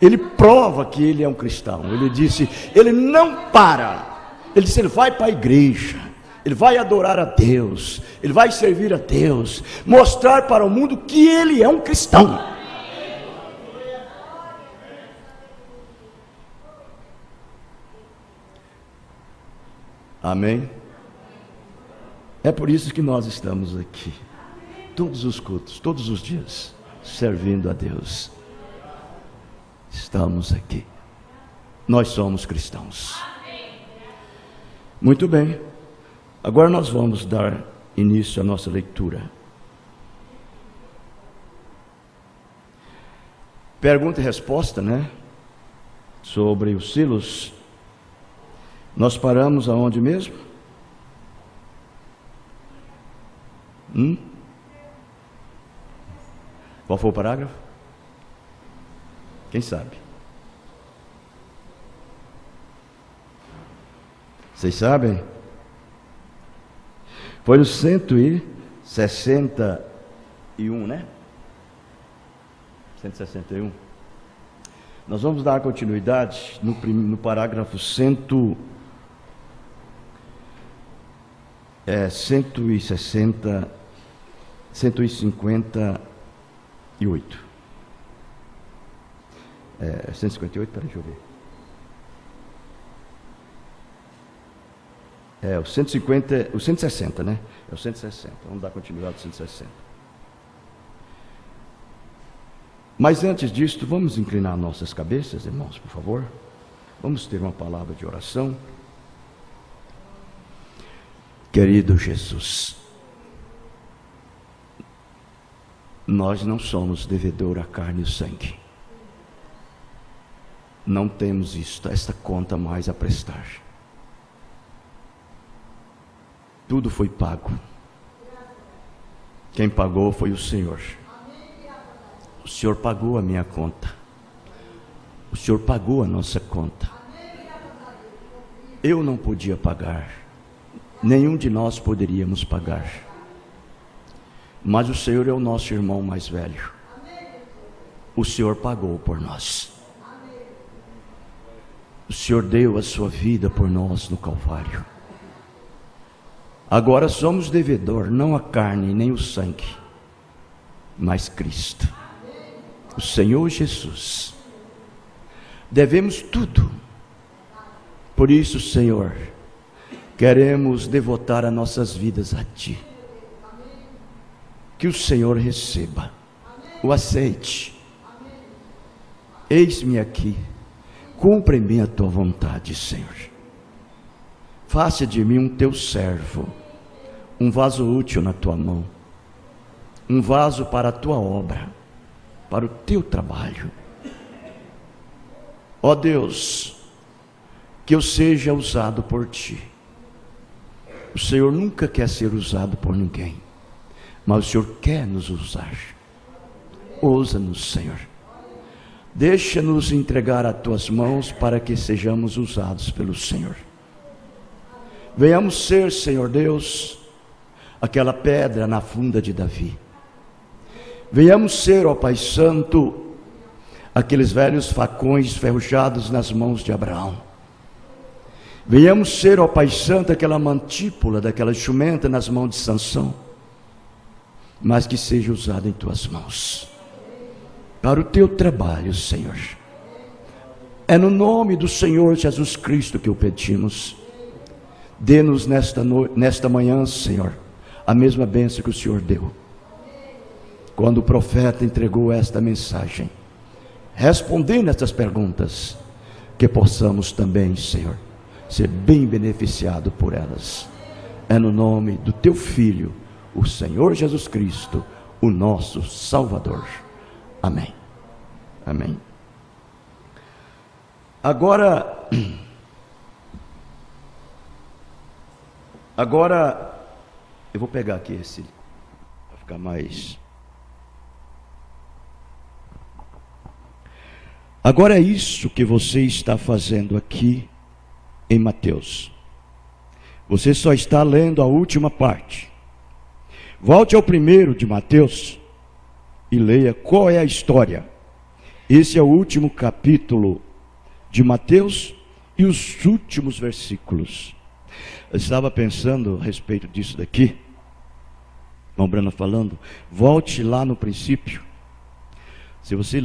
A: Ele prova que ele é um cristão. Ele disse: ele não para. Ele disse: ele vai para a igreja, ele vai adorar a Deus, ele vai servir a Deus, mostrar para o mundo que ele é um cristão. Amém? É por isso que nós estamos aqui, todos os cultos, todos os dias, servindo a Deus. Estamos aqui. Nós somos cristãos. Muito bem. Agora nós vamos dar início à nossa leitura. Pergunta e resposta, né? Sobre os silos. Nós paramos aonde mesmo? Qual foi o parágrafo? Quem sabe? Vocês sabem? Foi no 161, né? 161. Nós vamos dar continuidade no parágrafo 158. 158, peraí, deixa eu ver. O 150, o 160, né? É o 160. Vamos dar continuidade ao 160. Mas antes disso, vamos inclinar nossas cabeças, irmãos, por favor. Vamos ter uma palavra de oração. Querido Jesus, nós não somos devedor à carne e sangue. Não temos esta conta mais a prestar. Tudo foi pago. Quem pagou foi o Senhor. O Senhor pagou a minha conta. O Senhor pagou a nossa conta. Eu não podia pagar. Nenhum de nós poderíamos pagar. Mas o Senhor é o nosso irmão mais velho. O Senhor pagou por nós. O Senhor deu a sua vida por nós no Calvário. Agora somos devedor, não a carne nem o sangue, mas Cristo, o Senhor Jesus. Devemos tudo. Por isso, Senhor, queremos devotar as nossas vidas a Ti. Que o Senhor receba, o aceite. Eis-me aqui, cumpra em mim a Tua vontade, Senhor. Faça de mim um Teu servo, um vaso útil na Tua mão, um vaso para a Tua obra, para o Teu trabalho. Ó Deus, que eu seja usado por Ti. O Senhor nunca quer ser usado por ninguém, mas o Senhor quer nos usar. Ousa-nos, Senhor. Deixa-nos entregar a Tuas mãos para que sejamos usados pelo Senhor. Venhamos ser, Senhor Deus, aquela pedra na funda de Davi. Venhamos ser, ó Pai Santo, aqueles velhos facões ferrujados nas mãos de Abraão. Venhamos ser, ó Pai Santo, aquela mantípula daquela jumenta nas mãos de Sansão, mas que seja usada em Tuas mãos, para o Teu trabalho, Senhor. É no nome do Senhor Jesus Cristo que o pedimos. Dê-nos nesta manhã, Senhor, a mesma bênção que o Senhor deu quando o profeta entregou esta mensagem, respondendo estas perguntas, que possamos também, Senhor, ser bem beneficiado por elas. É no nome do Teu Filho, o Senhor Jesus Cristo, o nosso Salvador. Amém. Amém. Agora eu vou pegar aqui esse, para ficar mais. Agora é isso que você está fazendo aqui em Mateus. Você só está lendo a última parte. Volte ao primeiro de Mateus e leia qual é a história. Esse é o último capítulo de Mateus e os últimos versículos. Eu estava pensando a respeito disso daqui. Irmão Brana falando, volte lá no princípio. Se você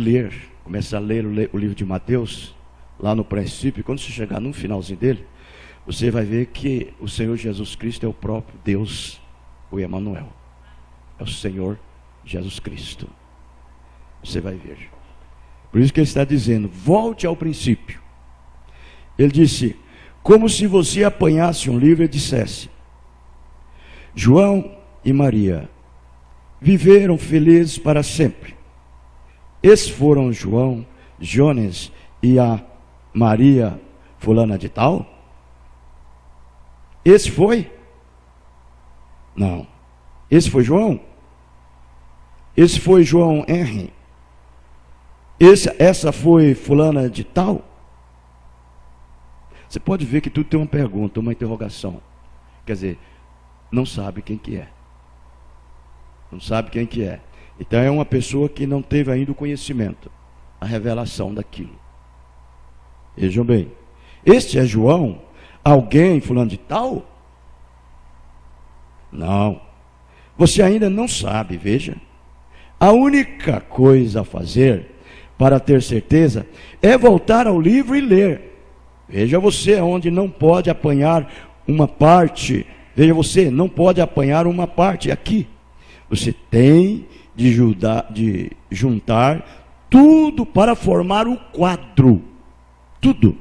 A: começar a ler o livro de Mateus, lá no princípio, quando você chegar no finalzinho dele, você vai ver que o Senhor Jesus Cristo é o próprio Deus, o Emanuel. É o Senhor Jesus Cristo. Você vai ver. Por isso que ele está dizendo, volte ao princípio. Ele disse, como se você apanhasse um livro e dissesse, João e Maria viveram felizes para sempre. Esses foram João, Jones e a Maria fulana de tal? Esse foi? Não. Esse foi João? Esse foi João Henry? Essa foi fulana de tal? Você pode ver que tudo tem uma pergunta, uma interrogação. Quer dizer, não sabe quem que é. Não sabe quem que é. Então é uma pessoa que não teve ainda o conhecimento, a revelação daquilo. Vejam bem. Este é João? Alguém fulano de tal? Não. Você ainda não sabe, veja. A única coisa a fazer para ter certeza é voltar ao livro e ler. Veja você onde não pode apanhar uma parte. Veja você, não pode apanhar uma parte aqui. Você tem de juntar tudo para formar o quadro. Tudo.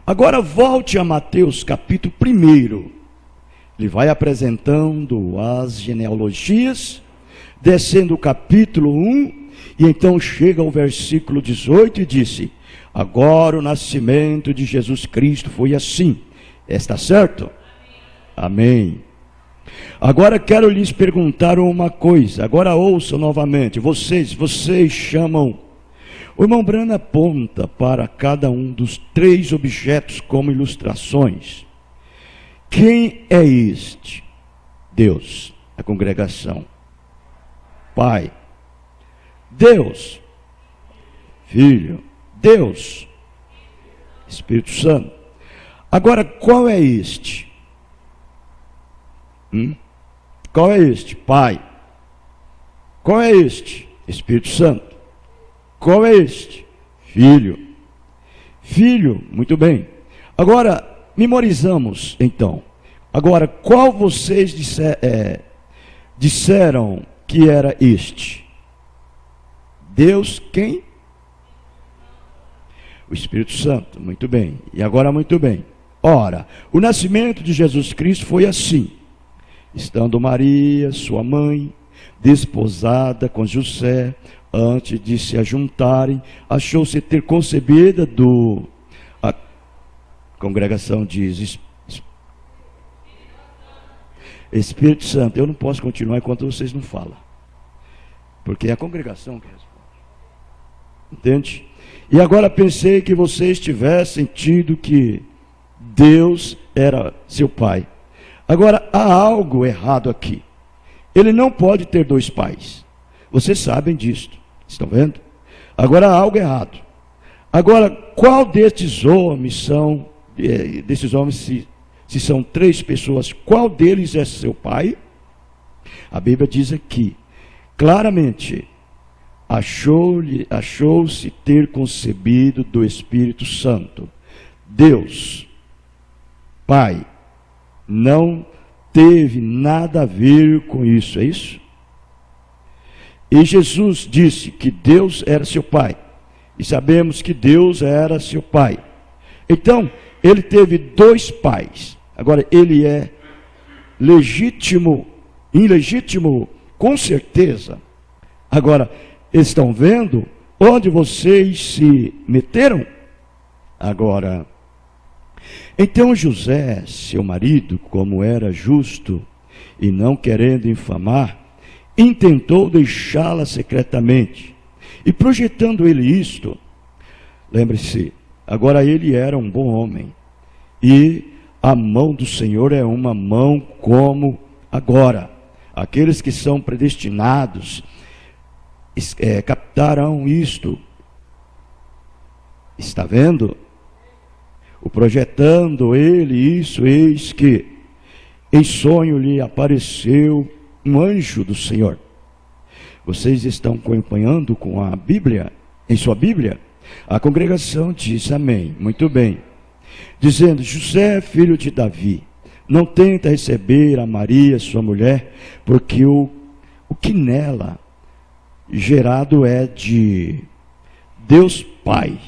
A: Agora volte a Mateus capítulo 1. Ele vai apresentando as genealogias, descendo o capítulo 1, e então chega ao versículo 18 e disse, agora o nascimento de Jesus Cristo foi assim. Está certo? Amém. Agora quero lhes perguntar uma coisa. Agora ouçam novamente. Vocês chamam. O irmão Brana aponta para cada um dos 3 objetos como ilustrações. Quem é este? Deus, a congregação. Pai. Deus. Filho. Deus. Espírito Santo. Agora, qual é este? Qual é este? Pai. Qual é este? Espírito Santo. Qual é este? Filho. Filho, muito bem. Agora, memorizamos então. Agora, qual vocês disseram que era este? Deus quem? O Espírito Santo, muito bem. E agora, muito bem. Ora, o nascimento de Jesus Cristo foi assim. Estando Maria, sua mãe, desposada com José, antes de se ajuntarem, achou-se ter concebida a congregação diz Espírito Santo. Eu não posso continuar enquanto vocês não falam, porque é a congregação que responde. Entende? E agora pensei que vocês tivessem tido que Deus era seu pai. Agora há algo errado aqui. Ele não pode ter 2 pais. Vocês sabem disso. Estão vendo? Agora há algo errado. Agora, qual destes homens se são 3 pessoas, qual deles é seu pai? A Bíblia diz aqui, claramente, achou-se ter concebido do Espírito Santo. Deus, Pai, não teve nada a ver com isso, é isso? E Jesus disse que Deus era seu Pai. E sabemos que Deus era seu Pai. Então, ele teve 2 pais. Agora, ele é legítimo, ilegítimo, com certeza. Agora, estão vendo onde vocês se meteram? Agora, então José, seu marido, como era justo e não querendo infamar, intentou deixá-la secretamente. E projetando ele isto, lembre-se, agora ele era um bom homem. E a mão do Senhor é uma mão como agora. Aqueles que são predestinados captarão isto. Está vendo? O projetando ele isso, eis que em sonho lhe apareceu um anjo do Senhor. Vocês estão acompanhando com a Bíblia? Em sua Bíblia? A congregação diz amém. Muito bem. Dizendo: José, filho de Davi, não tenta receber a Maria, sua mulher, porque o que nela gerado é de Deus Pai.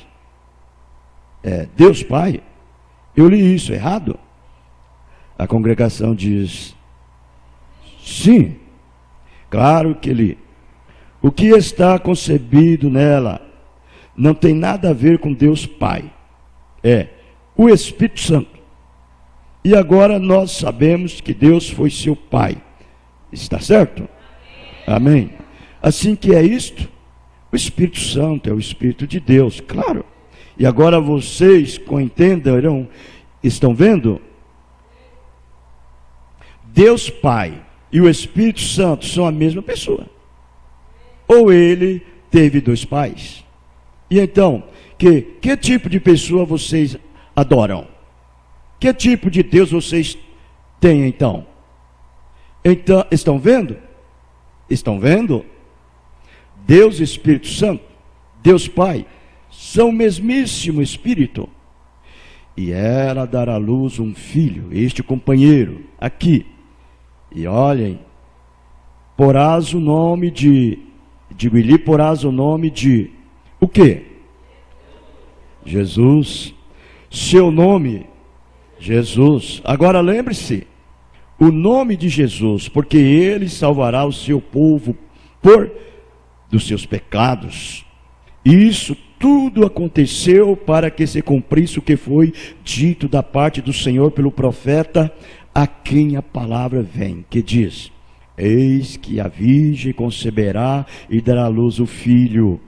A: Deus Pai? Eu li isso errado? A congregação diz: sim, claro que li. O que está concebido nela não tem nada a ver com Deus Pai. É o Espírito Santo. E agora nós sabemos que Deus foi seu Pai. Está certo? Amém. Assim que é isto, o Espírito Santo é o Espírito de Deus, claro. E agora vocês entenderão, estão vendo? Deus Pai e o Espírito Santo são a mesma pessoa. Ou ele teve dois pais? E então, que tipo de pessoa vocês adoram? Que tipo de Deus vocês têm então? Então, estão vendo? Estão vendo? Deus e Espírito Santo, Deus Pai, são o mesmíssimo Espírito. E ela dará à luz um filho, este companheiro, aqui. E olhem, porás o nome lhe porás o nome de, o quê? Jesus. Seu nome, Jesus. Agora lembre-se, o nome de Jesus, porque ele salvará o seu povo dos seus pecados. Isso tudo aconteceu para que se cumprisse o que foi dito da parte do Senhor pelo profeta, a quem a palavra vem, que diz: eis que a virgem conceberá e dará à luz o filho,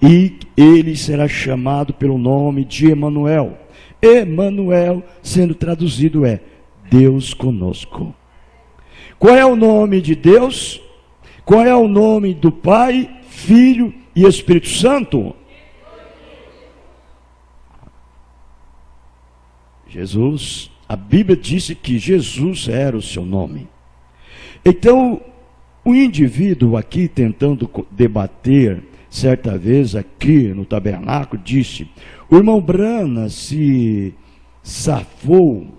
A: e ele será chamado pelo nome de Emanuel. Emanuel, sendo traduzido, é Deus conosco. Qual é o nome de Deus? Qual é o nome do Pai, Filho e Espírito Santo? Jesus. A Bíblia disse que Jesus era o seu nome. Então, o indivíduo aqui tentando debater, certa vez aqui no tabernáculo, disse: o irmão Brana se safou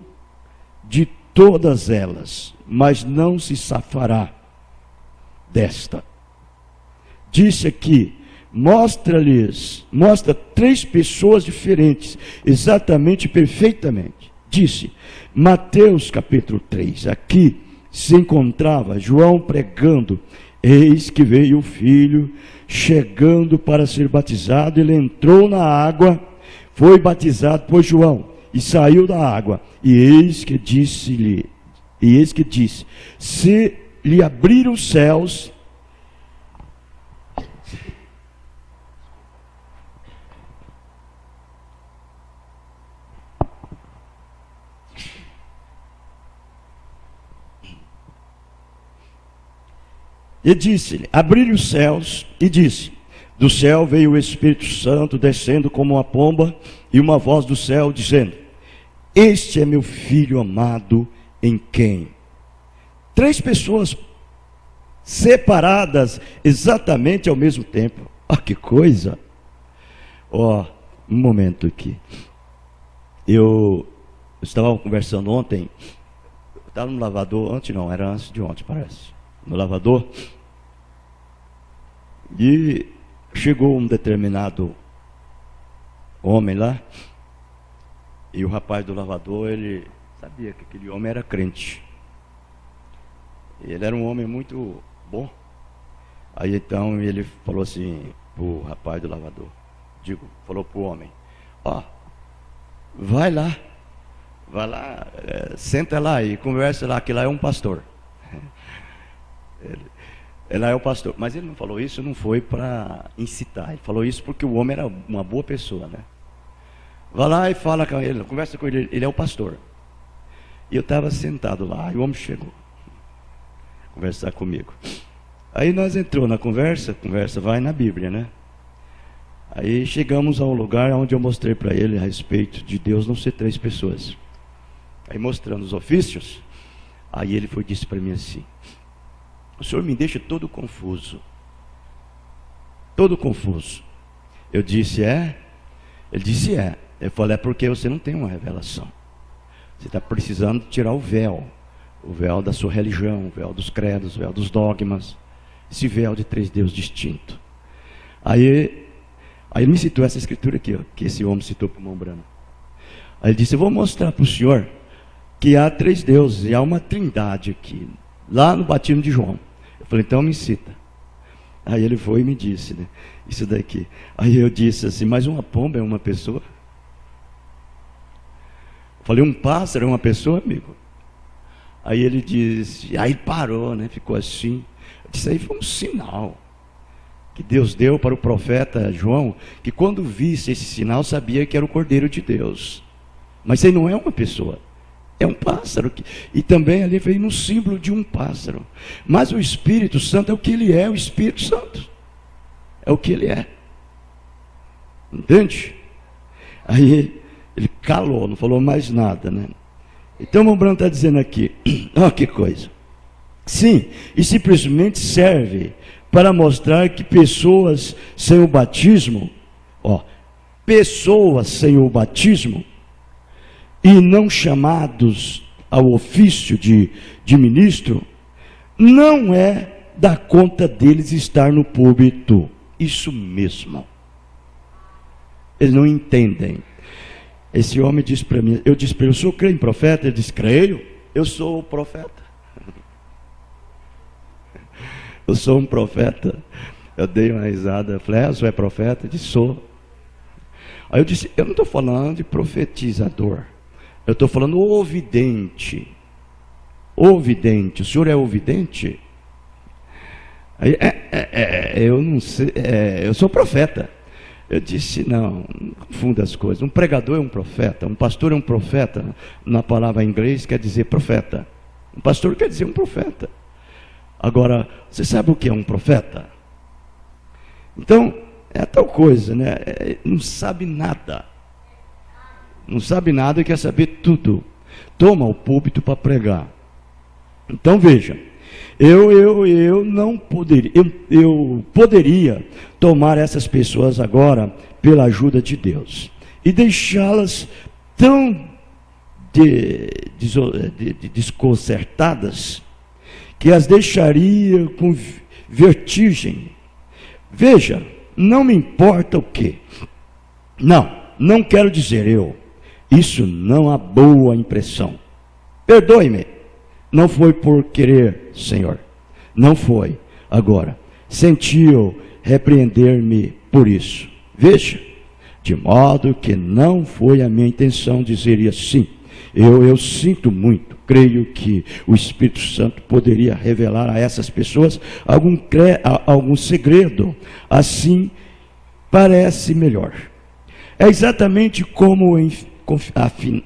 A: de todas elas, mas não se safará desta. Disse aqui, mostra três pessoas diferentes, exatamente, perfeitamente. Disse, Mateus capítulo 3, aqui se encontrava João pregando: eis que veio o filho, chegando para ser batizado, ele entrou na água, foi batizado por João, e saiu da água, e eis que disse, se lhe abriram os céus, e disse-lhe, abriram os céus, e disse, do céu veio o Espírito Santo descendo como uma pomba, e uma voz do céu dizendo: este é meu filho amado, em quem? Três pessoas separadas exatamente ao mesmo tempo. Que coisa! Um momento aqui. Eu estava conversando ontem, estava no lavador, era antes de ontem, parece. No lavador, e chegou um determinado homem lá, e o rapaz do lavador, ele sabia que aquele homem era crente. Ele era um homem muito bom. Aí então ele falou assim pro rapaz do lavador, falou pro homem: vai lá, senta lá e conversa lá, que lá é um pastor. Lá é o pastor. Mas ele não falou isso, não foi para incitar. Ele falou isso porque o homem era uma boa pessoa, né? Vai lá e fala com ele, conversa com ele. Ele é o pastor. E eu estava sentado lá, e o homem chegou conversar comigo. Aí nós entrou na conversa vai na Bíblia, né? Aí chegamos ao lugar onde eu mostrei para ele a respeito de Deus não ser 3 pessoas. Aí mostrando os ofícios, aí ele disse para mim assim: o senhor me deixa todo confuso. Todo confuso. Eu disse, é? Ele disse, é. Eu falei, é porque você não tem uma revelação. Você está precisando tirar o véu da sua religião, o véu dos credos, o véu dos dogmas, esse véu de 3 deuses distintos. Aí ele me citou essa escritura aqui, ó, que esse homem citou para o irmão Brano. Aí ele disse, eu vou mostrar para o senhor que há 3 deuses, e há uma trindade aqui, lá no batismo de João. Eu falei, então me cita. Aí ele foi e me disse, né, isso daqui. Aí eu disse assim, mas uma pomba é uma pessoa? Eu falei, um pássaro é uma pessoa, amigo? Aí ele disse, aí parou, né, ficou assim. Eu disse, aí foi um sinal que Deus deu para o profeta João, que quando visse esse sinal, sabia que era o Cordeiro de Deus. Mas ele não é uma pessoa, é um pássaro. E também ali veio no símbolo de um pássaro. Mas o Espírito Santo é o que ele é, o Espírito Santo. É o que ele é. Entende? Aí ele calou, não falou mais nada, né? Então o irmão Brano está dizendo aqui, olha que coisa. Sim, e simplesmente serve para mostrar que pessoas sem o batismo, pessoas sem o batismo, e não chamados ao ofício de ministro, não é da conta deles estar no púlpito. Isso mesmo. Eles não entendem. Esse homem disse para mim, eu disse para ele, o senhor crê em profeta? Ele disse, creio, eu sou o profeta. Eu sou um profeta. Eu dei uma risada, falei, o senhor é profeta? Ele disse, sou. Aí eu disse, eu não estou falando de profetizador. Eu estou falando ouvidente. Ouvidente. O senhor é ouvidente? Aí, eu não sei, eu sou profeta. Eu disse, não confunda as coisas. Um pregador é um profeta, um pastor é um profeta. Na palavra em inglês quer dizer profeta. Um pastor quer dizer um profeta. Agora, você sabe o que é um profeta? Então, é tal coisa, né? Não sabe nada. Não sabe nada e quer saber tudo. Toma o púlpito para pregar. Então veja, eu não poderia, eu poderia tomar essas pessoas agora pela ajuda de Deus e deixá-las tão desconcertadas que as deixaria com vertigem. Veja, não me importa o que. Não quero dizer eu. Isso não há boa impressão. Perdoe-me. Não foi por querer, Senhor. Não foi. Agora, sentiu repreender-me por isso. Veja, de modo que não foi a minha intenção dizer assim. Eu sinto muito. Creio que o Espírito Santo poderia revelar a essas pessoas algum segredo. Assim, parece melhor. É exatamente como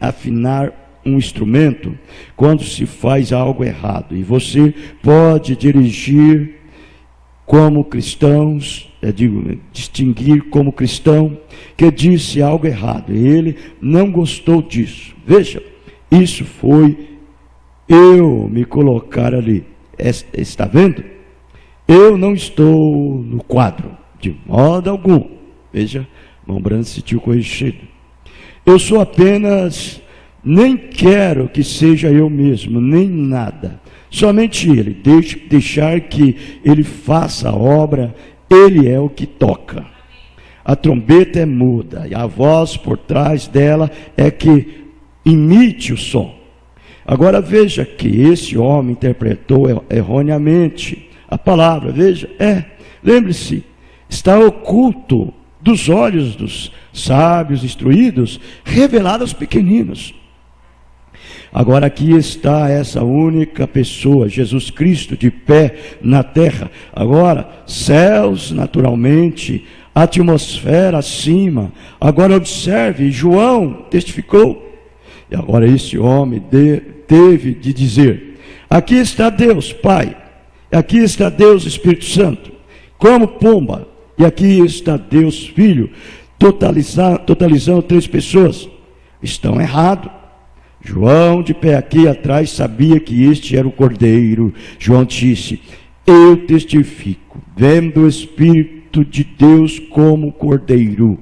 A: afinar um instrumento quando se faz algo errado. E você pode dirigir como cristãos, distinguir como cristão que disse algo errado. E ele não gostou disso. Veja, isso foi eu me colocar ali. Está vendo? Eu não estou no quadro, de modo algum. Veja, irmão Brano se sentiu corrigido. Eu sou apenas, nem quero que seja eu mesmo, nem nada. Somente ele, deixar que ele faça a obra, ele é o que toca. A trombeta é muda, e a voz por trás dela é que imite o som. Agora veja que esse homem interpretou erroneamente a palavra. Veja, lembre-se, está oculto dos olhos dos sábios instruídos, revelado aos pequeninos. Agora aqui está essa única pessoa, Jesus Cristo, de pé na terra. Agora, céus naturalmente, atmosfera acima. Agora observe, João testificou. E agora esse homem teve de dizer: aqui está Deus Pai, aqui está Deus Espírito Santo, como pomba, e aqui está Deus Filho, totalizando 3 pessoas. Estão errados. João, de pé aqui atrás, sabia que este era o Cordeiro. João disse: eu testifico, vendo o Espírito de Deus como Cordeiro.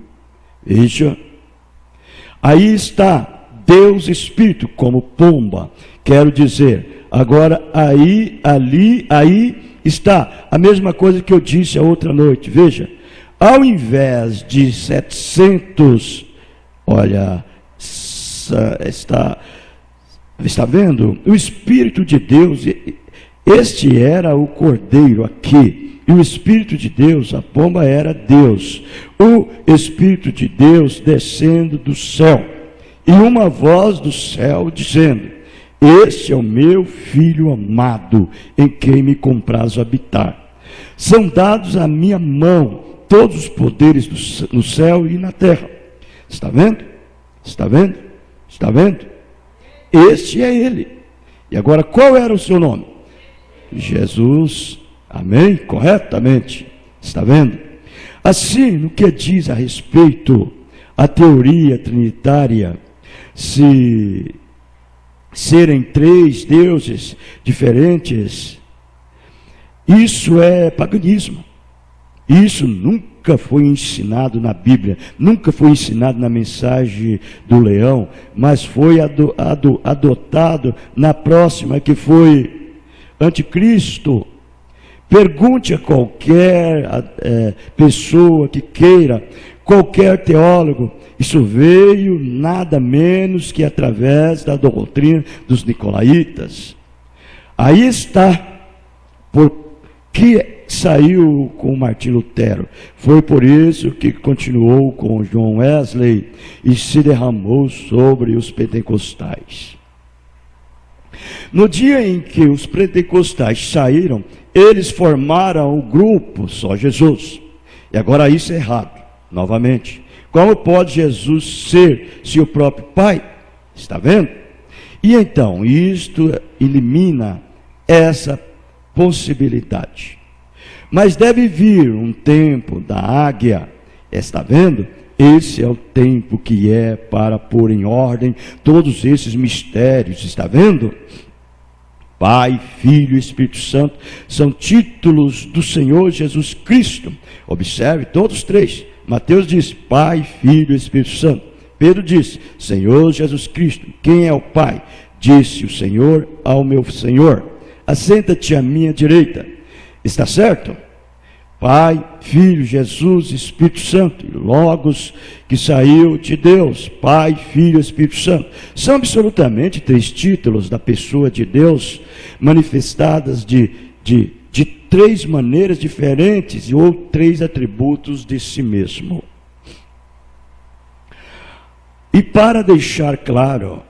A: Veja, aí está Deus Espírito como pomba. Quero dizer, agora aí está a mesma coisa que eu disse a outra noite. Veja, ao invés de 700, olha, está vendo? O Espírito de Deus, este era o Cordeiro aqui, e o Espírito de Deus, a pomba, era Deus, o Espírito de Deus descendo do céu, e uma voz do céu dizendo: este é o meu Filho amado, em quem me compraz habitar. São dados à minha mão todos os poderes no céu e na terra. Está vendo? Está vendo? Está vendo? Este é ele. E agora, qual era o seu nome? Jesus. Amém? Corretamente. Está vendo? Assim, no que diz a respeito à teoria trinitária, se serem 3 deuses diferentes, isso é paganismo. Isso nunca foi ensinado na Bíblia, nunca foi ensinado na mensagem do leão, mas foi adotado na próxima, que foi Anticristo. Pergunte a qualquer pessoa que queira, qualquer teólogo, isso veio nada menos que através da doutrina dos nicolaítas. Aí está, porque saiu com Martim Lutero. Foi por isso que continuou com John Wesley e se derramou sobre os pentecostais. No dia em que os pentecostais saíram, eles formaram o grupo Só Jesus. E agora isso é errado, novamente. Como pode Jesus ser seu próprio Pai? Está vendo? E então, isto elimina essa possibilidade. Mas deve vir um tempo da águia. Está vendo? Esse é o tempo que é para pôr em ordem todos esses mistérios. Está vendo? Pai, Filho e Espírito Santo são títulos do Senhor Jesus Cristo. Observe, todos 3. Mateus diz: Pai, Filho e Espírito Santo. Pedro diz: Senhor Jesus Cristo. Quem é o Pai? Disse o Senhor ao meu Senhor: assenta-te à minha direita. Está certo? Pai, Filho, Jesus, Espírito Santo, Logos, que saiu de Deus, Pai, Filho e Espírito Santo. São absolutamente 3 títulos da pessoa de Deus, manifestadas de 3 maneiras diferentes, ou 3 atributos de si mesmo. E para deixar claro,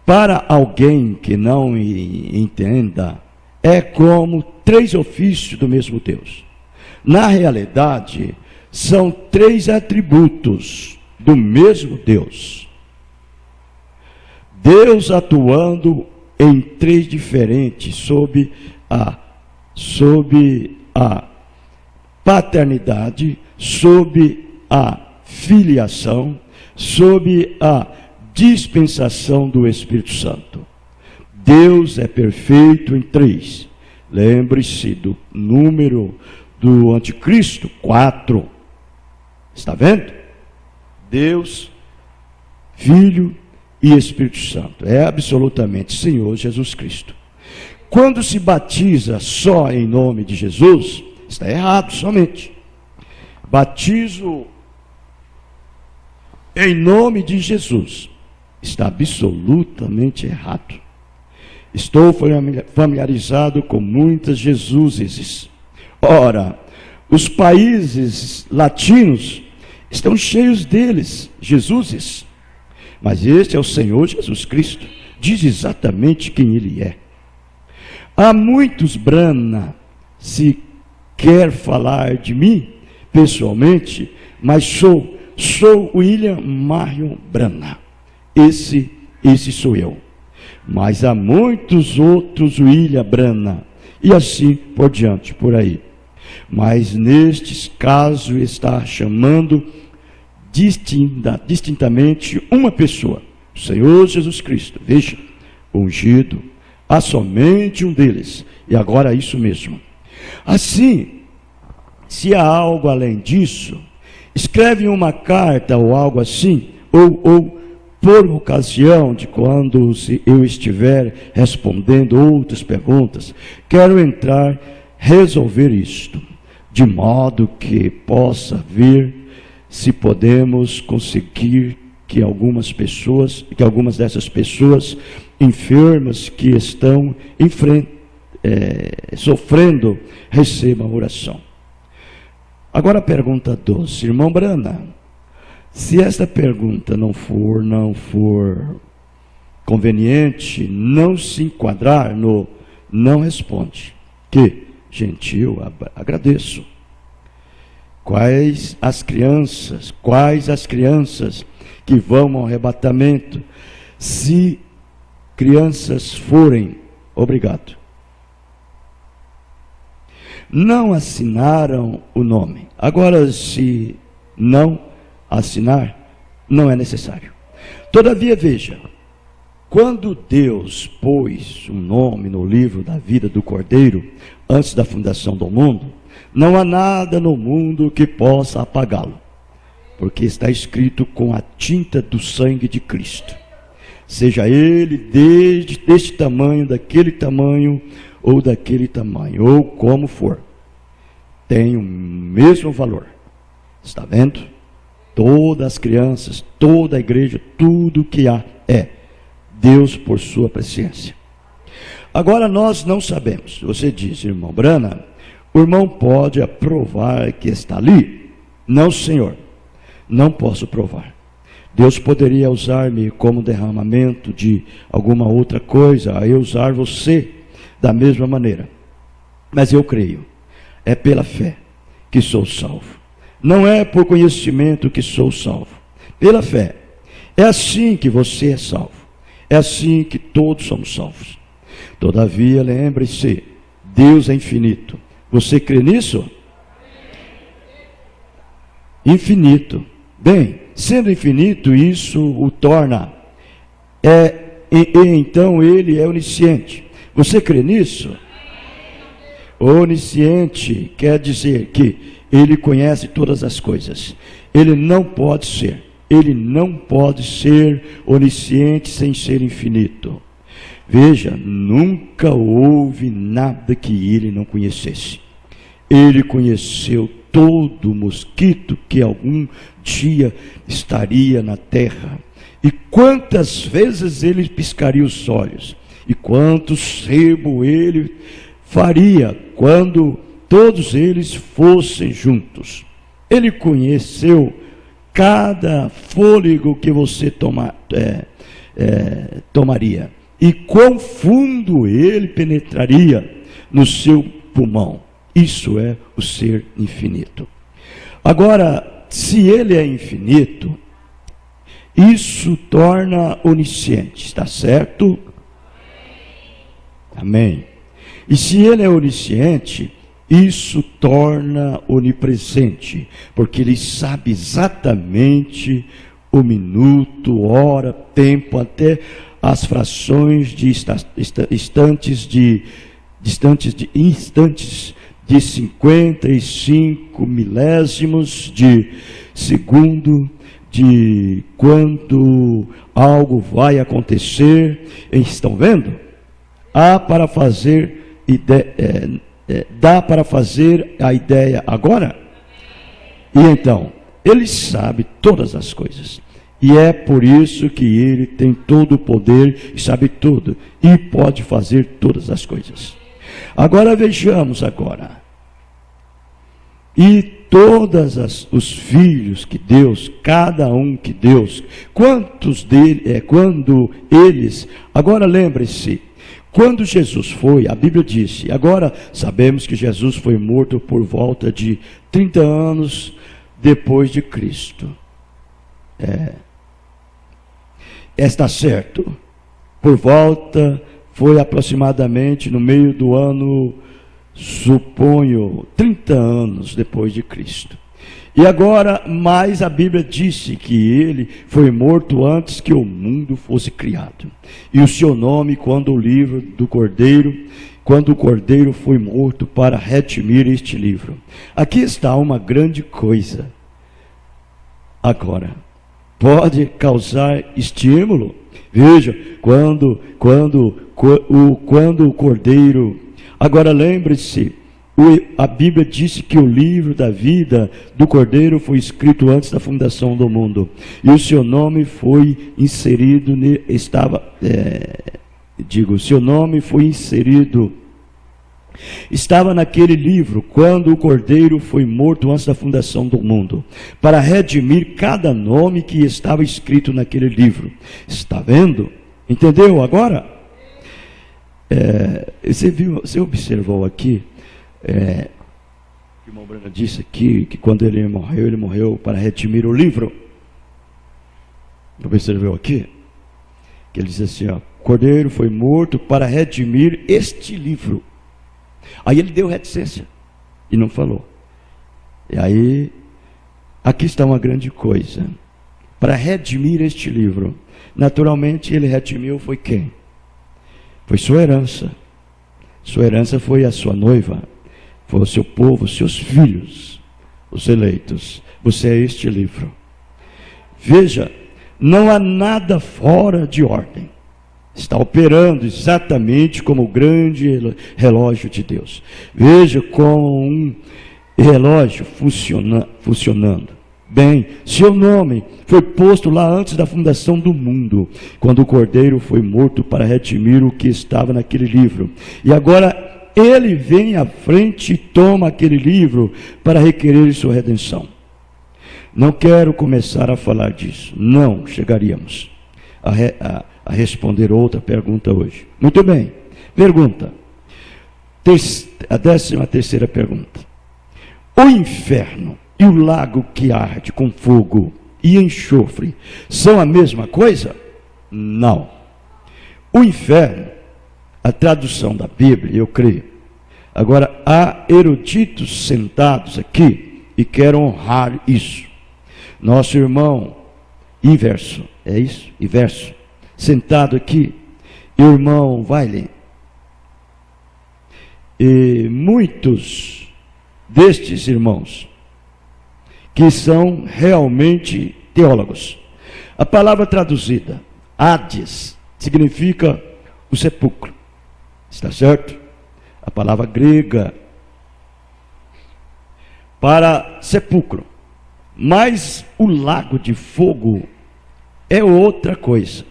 A: para alguém que não entenda, é como 3 ofícios do mesmo Deus. Na realidade, são 3 atributos do mesmo Deus. Deus atuando em 3 diferentes, sob a paternidade, sob a filiação, sob a dispensação do Espírito Santo. Deus é perfeito em 3. Lembre-se do número do anticristo, 4. Está vendo? Deus, Filho e Espírito Santo. É absolutamente Senhor Jesus Cristo. Quando se batiza só em nome de Jesus, está errado somente. Batizo em nome de Jesus está absolutamente errado. Estou familiarizado com muitas Jesuses. Ora, os países latinos estão cheios deles, Jesuses. Mas este é o Senhor Jesus Cristo. diz exatamente quem ele é. Há muitos Brana, se quer falar de mim pessoalmente, mas sou William Marion Brana. Esse sou eu. Mas há muitos outros William Brana, e assim por diante, por aí. Mas nestes casos está chamando distintamente uma pessoa, o Senhor Jesus Cristo. Veja, ungido, há somente um deles, e agora isso mesmo. Assim, se há algo além disso, escreve uma carta ou algo assim, ou por ocasião de quando eu estiver respondendo outras perguntas, quero resolver isto, de modo que possa ver se podemos conseguir que algumas dessas pessoas enfermas que estão sofrendo recebam oração. Agora a pergunta 12, irmão Brana, se esta pergunta não for conveniente, não se enquadrar no não responde, que gentil, agradeço. Quais as crianças que vão ao arrebatamento, se crianças forem, obrigado. Não assinaram o nome. Agora, se não assinar, não é necessário. Todavia, veja, quando Deus pôs um nome no livro da vida do Cordeiro, antes da fundação do mundo, não há nada no mundo que possa apagá-lo, porque está escrito com a tinta do sangue de Cristo. Seja ele deste tamanho, daquele tamanho, ou daquele tamanho, ou como for, tem o mesmo valor. Está vendo? Todas as crianças, toda a igreja, tudo que há é Deus por sua presciência. Agora nós não sabemos. Você diz, irmão Brana, o irmão pode aprovar que está ali? Não, senhor, não posso provar. Deus poderia usar-me como derramamento de alguma outra coisa, a eu usar você da mesma maneira. Mas eu creio, é pela fé que sou salvo. Não é por conhecimento que sou salvo, pela fé. É assim que você é salvo. É assim que todos somos salvos. Todavia, lembre-se, Deus é infinito. Você crê nisso? Infinito. Bem, sendo infinito, isso o torna. Então ele é onisciente. Você crê nisso? Onisciente quer dizer que ele conhece todas as coisas. Ele não pode ser onisciente sem ser infinito. Veja, nunca houve nada que ele não conhecesse. Ele conheceu todo mosquito que algum dia estaria na terra. E quantas vezes ele piscaria os olhos. E quanto sebo ele faria quando todos eles fossem juntos. Ele conheceu cada fôlego que você tomaria. E quão fundo ele penetraria no seu pulmão. Isso é o ser infinito. Agora, se ele é infinito, isso torna onisciente, está certo? Amém. E se ele é onisciente, isso torna onipresente, porque ele sabe exatamente o minuto, hora, tempo, até as frações de instantes de 55 milésimos de segundo, de quando algo vai acontecer. Estão vendo? Dá para fazer a ideia agora? E então, ele sabe todas as coisas. E é por isso que ele tem todo o poder, e sabe tudo, e pode fazer todas as coisas. Agora vejamos agora. E os filhos que Deus, cada um que Deus, quando eles, agora lembre-se, quando Jesus foi, a Bíblia disse, agora sabemos que Jesus foi morto por volta de 30 anos depois de Cristo. Está certo, por volta, foi aproximadamente no meio do ano, suponho, 30 anos depois de Cristo. E agora, mais a Bíblia disse que ele foi morto antes que o mundo fosse criado. E o seu nome, quando o Cordeiro foi morto para redimir este livro. Aqui está uma grande coisa. Agora, pode causar estímulo. Veja, quando o Cordeiro... Agora lembre-se, a Bíblia disse que o livro da vida do Cordeiro foi escrito antes da fundação do mundo. E o seu nome foi inserido, estava naquele livro, quando o Cordeiro foi morto antes da fundação do mundo, para redimir cada nome que estava escrito naquele livro. Está vendo? Entendeu agora? Você observou aqui, que o irmão Branco disse aqui, que quando ele morreu para redimir o livro. Observou aqui? Que ele diz assim, ó, Cordeiro foi morto para redimir este livro. Aí ele deu reticência e não falou. E aí, aqui está uma grande coisa. Para redimir este livro, naturalmente ele redimiu foi quem? Foi sua herança. Sua herança foi a sua noiva, foi o seu povo, os seus filhos, os eleitos. Você é este livro. Veja, não há nada fora de ordem. Está operando exatamente como o grande relógio de Deus. Veja como um relógio funcionando. Bem, seu nome foi posto lá antes da fundação do mundo, quando o Cordeiro foi morto para redimir o que estava naquele livro. E agora ele vem à frente e toma aquele livro para requerer sua redenção. Não quero começar a falar disso. Não chegaríamos a responder outra pergunta hoje. Muito bem. Pergunta. A 13ª pergunta. O inferno e o lago que arde com fogo e enxofre são a mesma coisa? Não. O inferno, a tradução da Bíblia, eu creio. Agora, há eruditos sentados aqui e quero honrar isso. Nosso irmão Inverso, é isso? Inverso, sentado aqui, irmão Wiley. E muitos destes irmãos que são realmente teólogos. A palavra traduzida, Hades, significa o sepulcro. Está certo? A palavra grega para sepulcro. Mas o lago de fogo é outra coisa.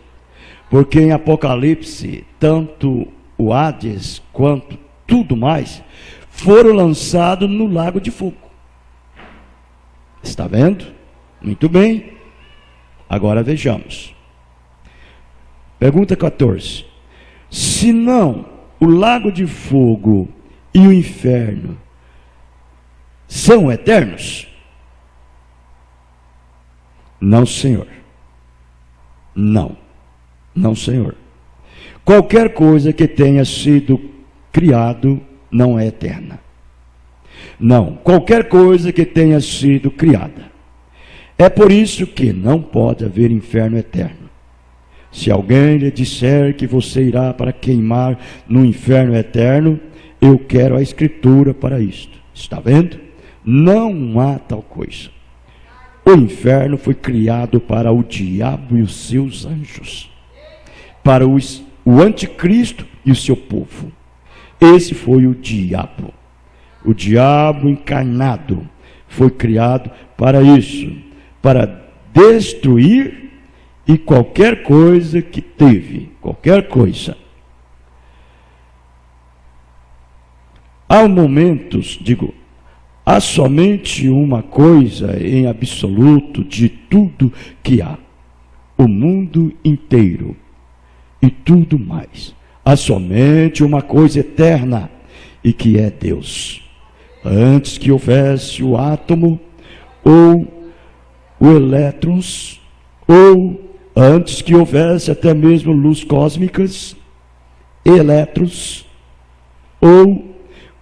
A: Porque em Apocalipse, tanto o Hades quanto tudo mais foram lançados no lago de fogo. Está vendo? Muito bem. Agora vejamos. Pergunta 14. Se não o lago de fogo e o inferno são eternos? Não, Senhor. Não. Não, Senhor. Qualquer coisa que tenha sido criado não é eterna. Não, qualquer coisa que tenha sido criada. É por isso que não pode haver inferno eterno. Se alguém lhe disser que você irá para queimar no inferno eterno, eu quero a escritura para isto. Está vendo? Não há tal coisa. O inferno foi criado para o diabo e os seus anjos, para o anticristo e o seu povo. Esse foi o diabo. O diabo encarnado foi criado para isso, para destruir e qualquer coisa que teve, qualquer coisa. Há somente uma coisa em absoluto de tudo que há: o mundo inteiro e tudo mais. Há somente uma coisa eterna, e que é Deus. Antes que houvesse o átomo, ou o elétrons, ou antes que houvesse até mesmo luz cósmicas, elétrons, ou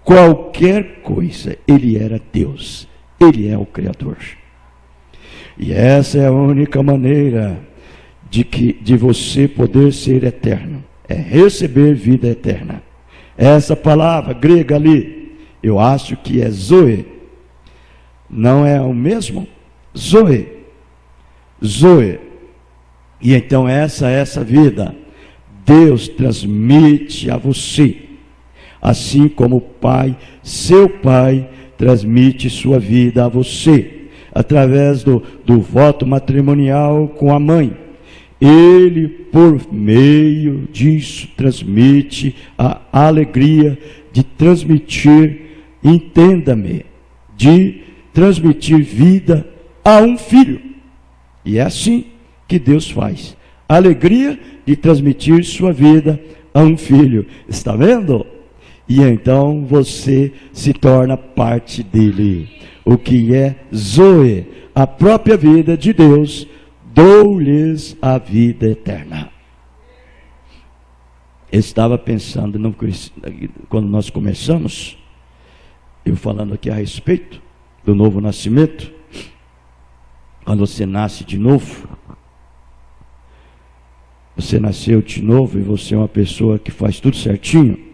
A: qualquer coisa, Ele era Deus. Ele é o Criador. E essa é a única maneira de você poder ser eterno. É receber vida eterna. Essa palavra grega ali, eu acho que é Zoe. Não é o mesmo? Zoe. Zoe. E então essa vida, Deus transmite a você. Assim como o Pai, seu Pai, transmite sua vida a você, através do voto matrimonial com a mãe. Ele, por meio disso, transmite a alegria de transmitir, entenda-me, de transmitir vida a um filho. E é assim que Deus faz. A alegria de transmitir sua vida a um filho. Está vendo? E então você se torna parte dele. O que é Zoe, a própria vida de Deus, dou-lhes a vida eterna. Eu estava pensando, quando nós começamos, eu falando aqui a respeito do novo nascimento, quando você nasce de novo, você nasceu de novo e você é uma pessoa que faz tudo certinho.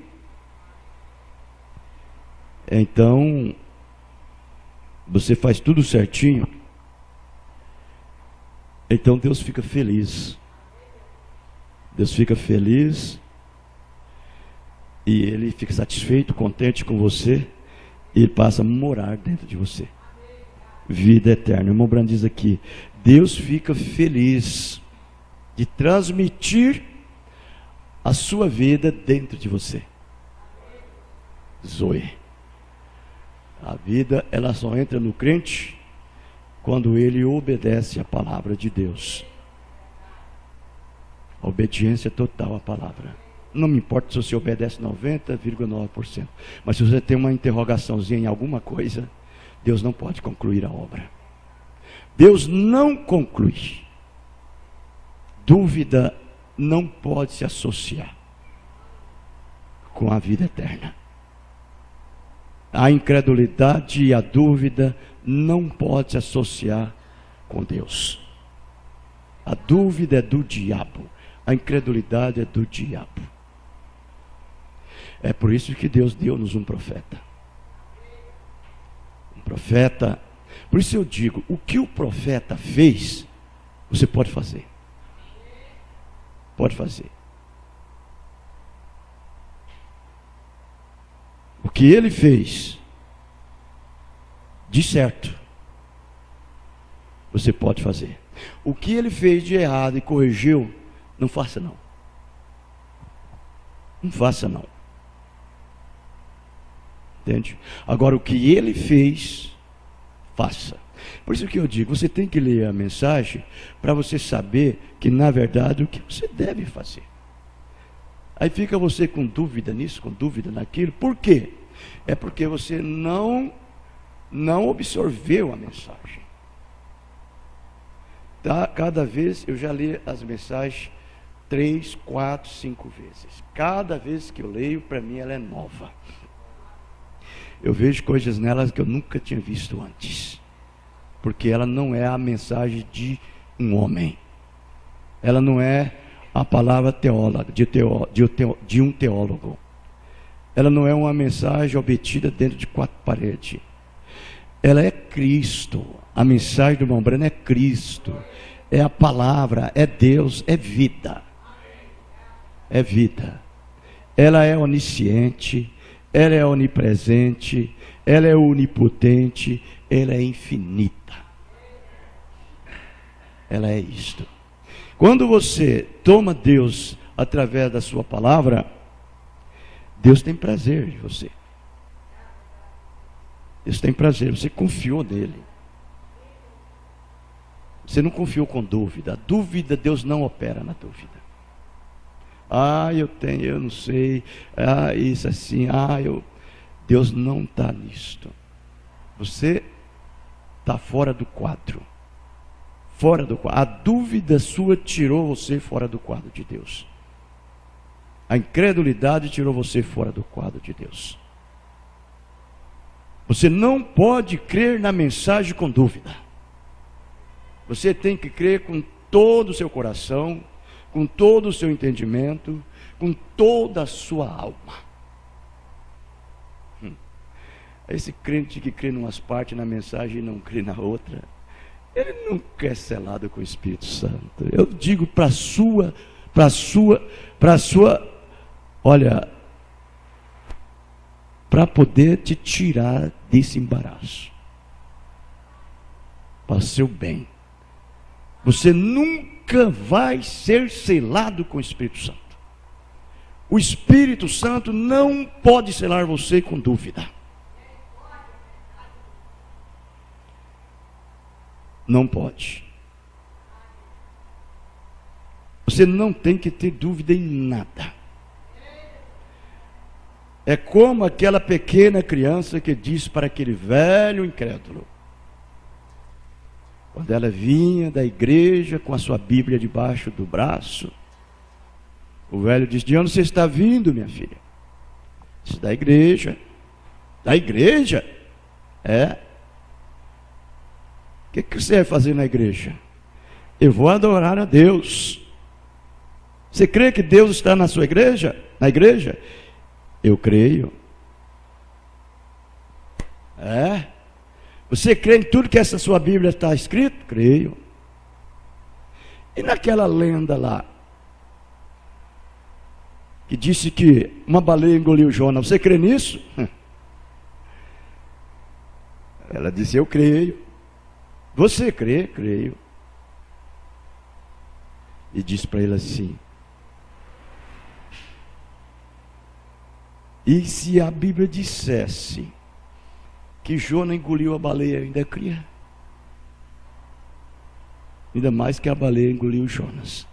A: Então, você faz tudo certinho. Então Deus fica feliz. Deus fica feliz. E Ele fica satisfeito, contente com você. E Ele passa a morar dentro de você. Vida eterna. O irmão Brando diz aqui: Deus fica feliz de transmitir a sua vida dentro de você. Zoe. A vida, ela só entra no crente quando ele obedece à palavra de Deus. A obediência total à palavra. Não me importa se você obedece 90,9%. Mas se você tem uma interrogaçãozinha em alguma coisa, Deus não pode concluir a obra. Deus não conclui. Dúvida não pode se associar com a vida eterna. A incredulidade e a dúvida não pode se associar com Deus. A dúvida é do diabo. A incredulidade é do diabo. É por isso que Deus deu-nos um profeta. Um profeta. Por isso eu digo, o que o profeta fez, você pode fazer. Pode fazer. O que ele fez de certo, você pode fazer. O que ele fez de errado e corrigiu, não faça não. Não faça não. Entende? Agora, o que ele fez, faça. Por isso que eu digo, você tem que ler a mensagem para você saber que, na verdade, o que você deve fazer. Aí fica você com dúvida nisso, com dúvida naquilo. Por quê? É porque você não absorveu a mensagem. Tá? Cada vez, eu já li as mensagens 3, 4, 5 vezes. Cada vez que eu leio, para mim ela é nova. Eu vejo coisas nelas que eu nunca tinha visto antes. Porque ela não é a mensagem de um homem. Ela não é a palavra teóloga, de um teólogo. Ela não é uma mensagem obtida dentro de 4 paredes. Ela é Cristo. A mensagem do irmão Breno é Cristo. É a palavra, é Deus, é vida. É vida. Ela é onisciente, ela é onipresente, ela é onipotente, ela é infinita. Ela é isto. Quando você toma Deus através da sua palavra, Deus tem prazer em você. Deus tem prazer, você confiou nele. Você não confiou com dúvida. A dúvida, Deus não opera na dúvida. Eu não sei. Isso assim. Deus não está nisto. Você está fora do quadro. Fora do quadro. A dúvida sua tirou você fora do quadro de Deus. A incredulidade tirou você fora do quadro de Deus. Você não pode crer na mensagem com dúvida. Você tem que crer com todo o seu coração, com todo o seu entendimento, com toda a sua alma. Esse crente que crê em umas partes na mensagem e não crê na outra, ele nunca é selado com o Espírito Santo. Eu digo para sua, olha, para poder te tirar desse embaraço, para o seu bem. Você nunca vai ser selado com o Espírito Santo. O Espírito Santo não pode selar você com dúvida. Não pode. Você não tem que ter dúvida em nada. É como aquela pequena criança que disse para aquele velho incrédulo, quando ela vinha da igreja com a sua Bíblia debaixo do braço, o velho disse: de onde você está vindo, minha filha? Disse: da igreja. Da igreja? É. O que você vai fazer na igreja? Eu vou adorar a Deus. Você crê que Deus está na sua igreja? Na igreja? Eu creio. É. Você crê em tudo que essa sua Bíblia está escrito? Creio. E naquela lenda lá, que disse que uma baleia engoliu Jonas, você crê nisso? Ela disse: eu creio. Você crê? Creio. E disse para ele assim: e se a Bíblia dissesse que Jonas engoliu a baleia, ainda cria? Ainda mais que a baleia engoliu Jonas.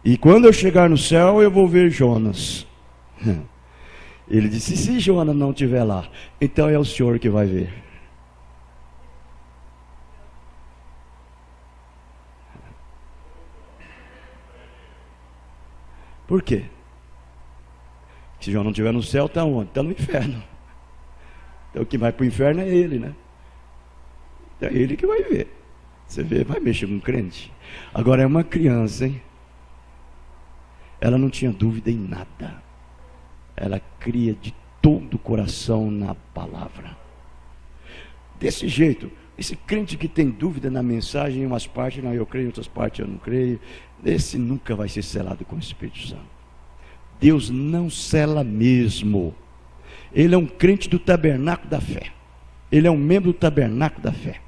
A: E quando eu chegar no céu, eu vou ver Jonas. Ele disse: se Jonas não estiver lá, então é o Senhor que vai ver. Por quê? Se João não estiver no céu, está onde? Está no inferno. Então quem vai para o inferno é ele, né? É ele que vai ver. Você vê, vai mexer com um crente. Agora é uma criança, hein? Ela não tinha dúvida em nada. Ela cria de todo o coração na palavra. Desse jeito, esse crente que tem dúvida na mensagem, em umas partes, não, eu creio, em outras partes eu não creio, esse nunca vai ser selado com o Espírito Santo. Deus não sela mesmo. Ele é um crente do tabernáculo da fé. Ele é um membro do tabernáculo da fé.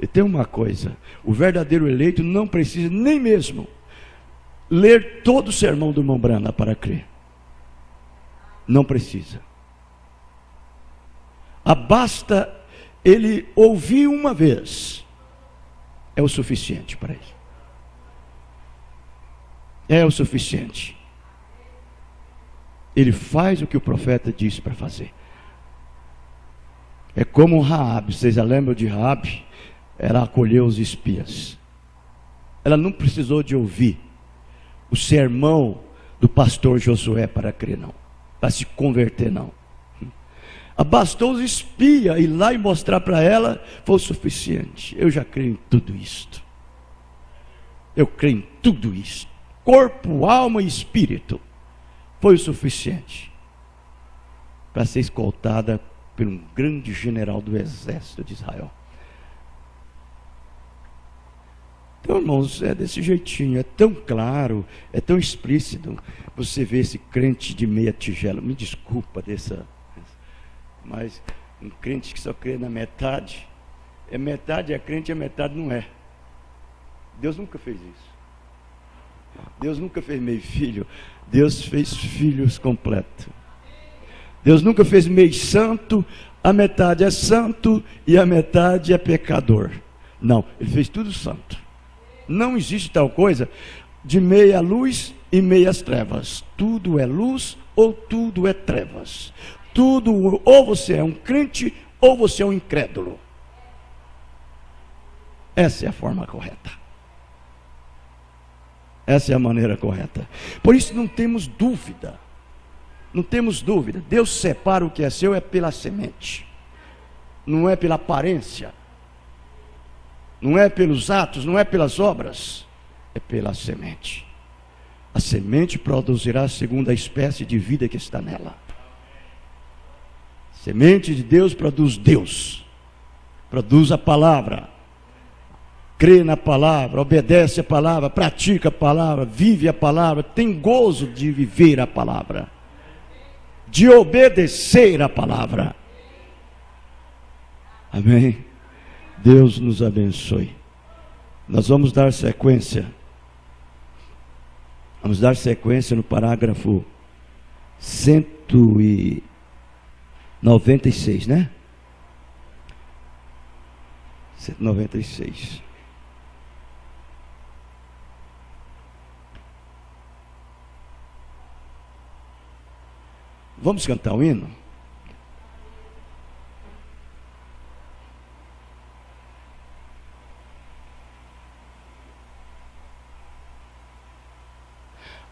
A: E tem uma coisa: o verdadeiro eleito não precisa nem mesmo ler todo o sermão do irmão Brana para crer. Não precisa. Basta ele ouvir uma vez, é o suficiente para ele. É o suficiente. Ele faz o que o profeta disse para fazer. É como Raabe. Vocês já lembram de Raabe? Ela acolheu os espias. Ela não precisou de ouvir o sermão do pastor Josué para crer, não, para se converter, não. Bastou os espias ir lá e mostrar para ela, foi o suficiente. Eu já creio em tudo isto. Eu creio em tudo isto. Corpo, alma e espírito. Foi o suficiente para ser escoltada por um grande general do exército de Israel. Então, irmãos, é desse jeitinho, é tão claro, é tão explícito. Você vê esse crente de meia tigela, me desculpa mas um crente que só crê na metade, metade é crente e a metade não é. Deus nunca fez isso. Deus nunca fez meio filho. Deus fez filhos completos. Deus nunca fez meio santo, a metade é santo e a metade é pecador. Não, Ele fez tudo santo. Não existe tal coisa de meia luz e meias trevas. Tudo é luz ou tudo é trevas. Tudo, ou você é um crente ou você é um incrédulo. Essa é a forma correta. Essa é a maneira correta. Por isso não temos dúvida. Não temos dúvida. Deus separa o que é seu é pela semente. Não é pela aparência. Não é pelos atos, não é pelas obras. É pela semente. A semente produzirá segundo a espécie de vida que está nela. A semente de Deus produz Deus. Produz a palavra. Crê na palavra, obedece a palavra, pratica a palavra, vive a palavra, tem gozo de viver a palavra, de obedecer a palavra. Amém? Deus nos abençoe. Nós vamos dar sequência. Vamos dar sequência no parágrafo 196, né? 196. Vamos cantar o hino?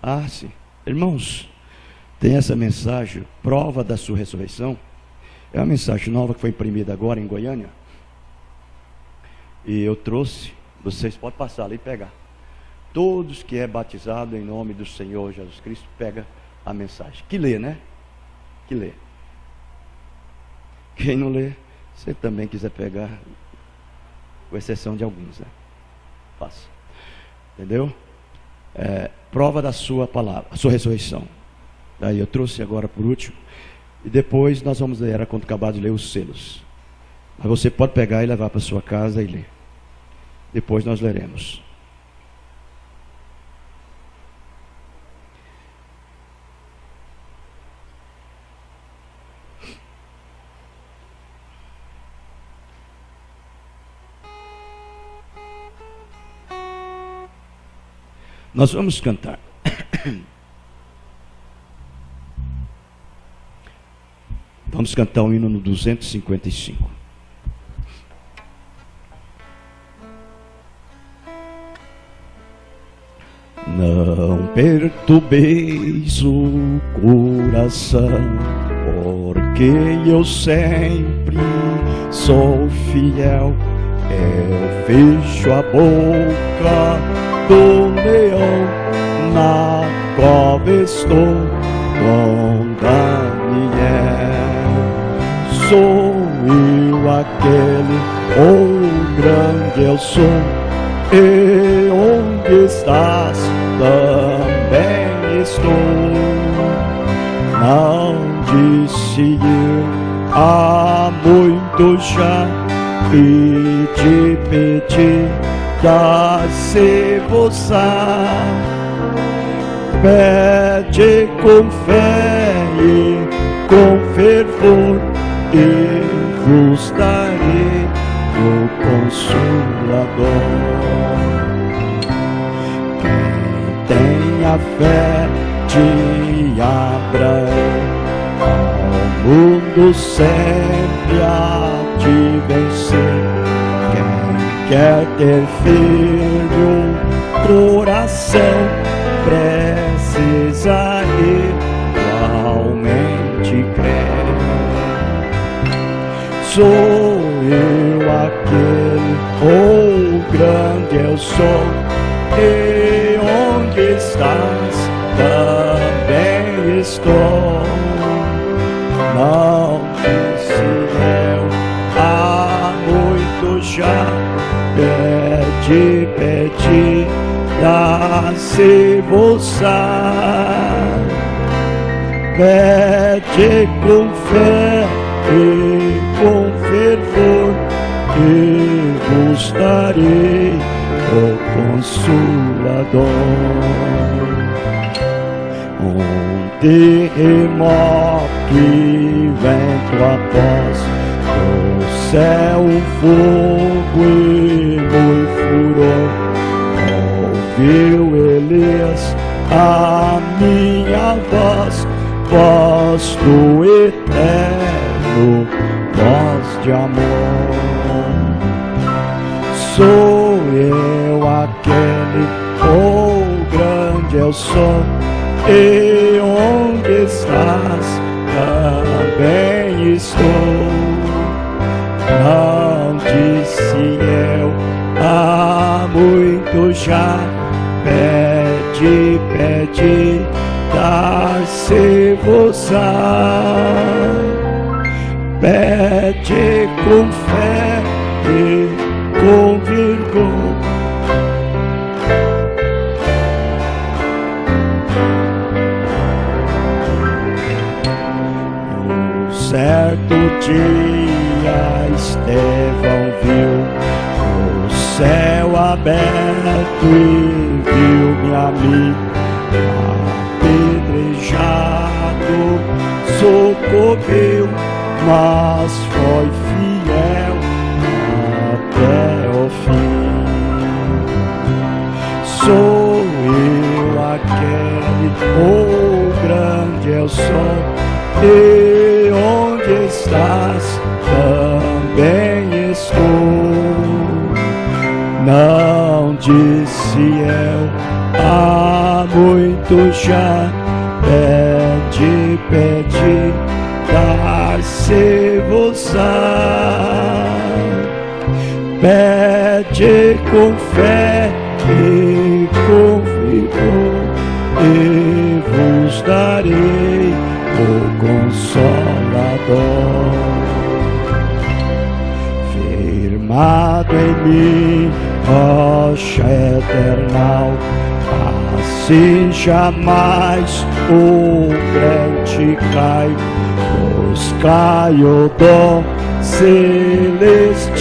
A: Ah, sim. Irmãos, tem essa mensagem, prova da sua ressurreição. É uma mensagem nova que foi imprimida agora em Goiânia. E eu trouxe, vocês podem passar ali e pegar. Todos que é batizado em nome do Senhor Jesus Cristo, pega a mensagem. Que lê, né? Que lê. Quem não lê, se também quiser pegar, com exceção de alguns, né? Faça. Entendeu? Prova da sua palavra, a sua ressurreição. Daí eu trouxe agora por último. E depois nós vamos ler, era quando acabar de ler os selos. Mas você pode pegar e levar para sua casa e ler. Depois nós leremos. Nós vamos cantar. Vamos cantar o hino no 255. Não perturbeis o coração, porque eu sempre sou fiel. Eu fecho a boca do leão, na cova estou com Daniel. Sou eu aquele, grande eu sou, e onde estás também estou. Não disse eu há muito já, e te pedi, dá-se-vos. Pede com fé e com fervor, e vos darei o Consolador. Quem tem a fé de Abraão, ao mundo sempre há de vencer. Quem quer ter filho, coração, precisa igualmente crer. Sou eu aquele, grande eu sou, e onde estás também estou. Não disse eu há muito já, pedi, dá-se-vos. Pede com fé e com fervor, e vos darei o Consolador. Um terremoto que vento após, do céu um fogo e muito furor. Ouviu Elias a minha voz, voz do eterno, voz de amor. Sou eu aquele, oh grande eu sou, e onde estás, também estou. Não disse eu há muito já, pede, pede, dar-se-vos-á. Pede com fé e com vigor. Certo dia Estevão viu o céu aberto e viu-me a mim apedrejado, socorreu, mas foi fiel até o fim. Sou eu aquele, oh grande eu sou, e onde estás, também estou. Não disse eu há muito já, pede, pede, dar-se-vos-á. Pede com fé e com vigor, e vos darei o Consolador. Firmado em mim, rocha eternal, assim jamais o crente cai, pois cai o dom celestial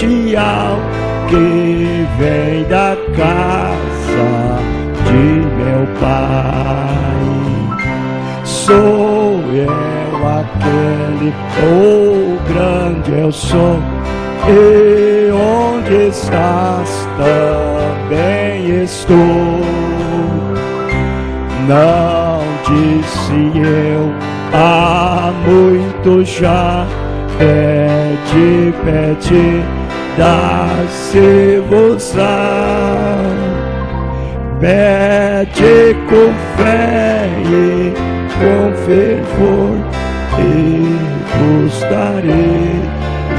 A: que vem da casa de meu Pai. Sou eu aquele, oh grande eu sou, e onde estás, também estou. Não disse eu há muito já, pede, pede, dar-se-vos-á. Pede com fé e com fervor, e vos darei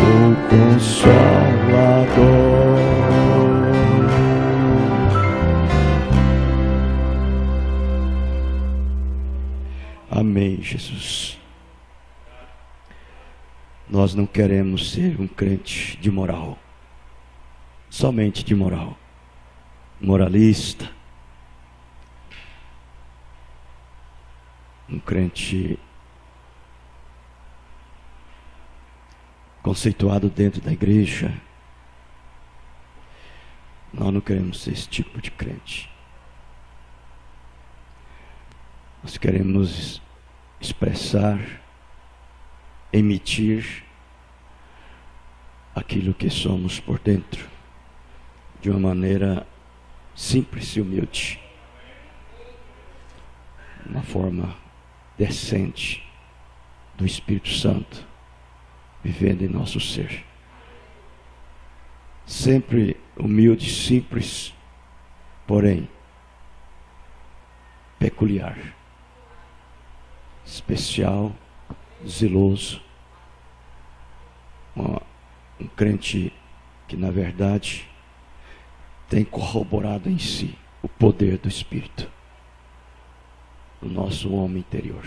A: o Consolador. Amém, Jesus. Nós não queremos ser um crente de moral, somente de moral, moralista, um crente conceituado dentro da igreja. Nós não queremos ser esse tipo de crente. Nós queremos expressar, emitir aquilo que somos por dentro, de uma maneira simples e humilde, uma forma decente do Espírito Santo vivendo em nosso ser, sempre humilde, simples, porém peculiar, especial, zeloso, um crente que na verdade tem corroborado em si o poder do Espírito, do nosso homem interior,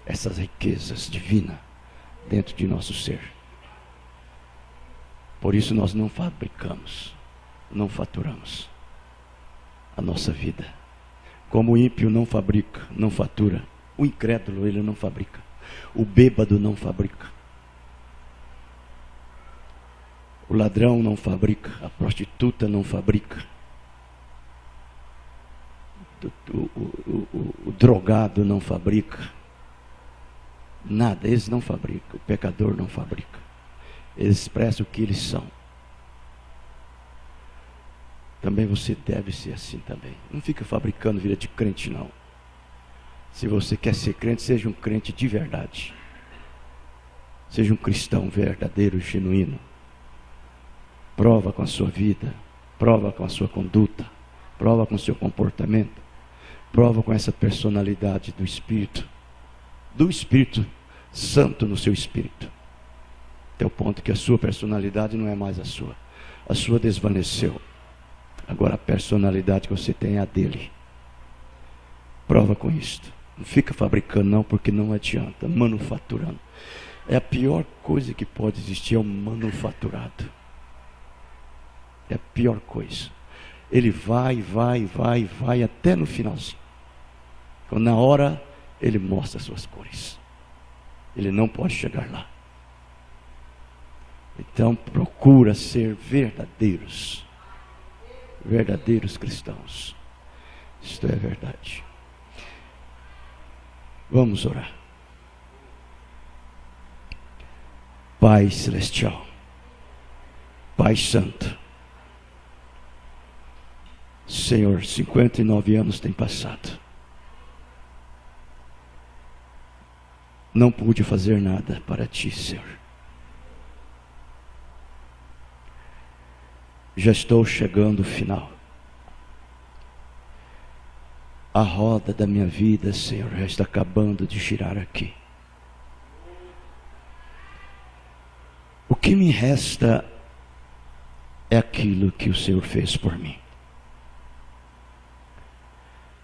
A: essas riquezas divinas dentro de nosso ser. Por isso nós não fabricamos, não faturamos a nossa vida. Como o ímpio não fabrica, não fatura, o incrédulo ele não fabrica, o bêbado não fabrica, O ladrão não fabrica, a prostituta não fabrica, o drogado não fabrica, nada, eles não fabricam, o pecador não fabrica, eles expressam o que eles são. Também você deve ser assim também. Não fica fabricando vida de crente, não. Se você quer ser crente, seja um crente de verdade. Seja um cristão verdadeiro, genuíno. Prova com a sua vida, prova com a sua conduta, prova com o seu comportamento, prova com essa personalidade do Espírito Santo no seu espírito. Até o ponto que a sua personalidade não é mais a sua desvaneceu. Agora a personalidade que você tem é a dele. Prova com isto. Não fica fabricando não, porque não adianta. Manufaturando. É a pior coisa que pode existir, é o manufaturado. É a pior coisa. Ele vai até no finalzinho. Quando na hora ele mostra as suas cores. Ele não pode chegar lá. Então procura ser verdadeiros cristãos. Isto é verdade. Vamos orar. Pai Celestial, Pai Santo, Senhor, 59 anos tem passado. Não pude fazer nada para Ti, Senhor. Já estou chegando ao final. A roda da minha vida, Senhor, já está acabando de girar aqui. O que me resta é aquilo que o Senhor fez por mim.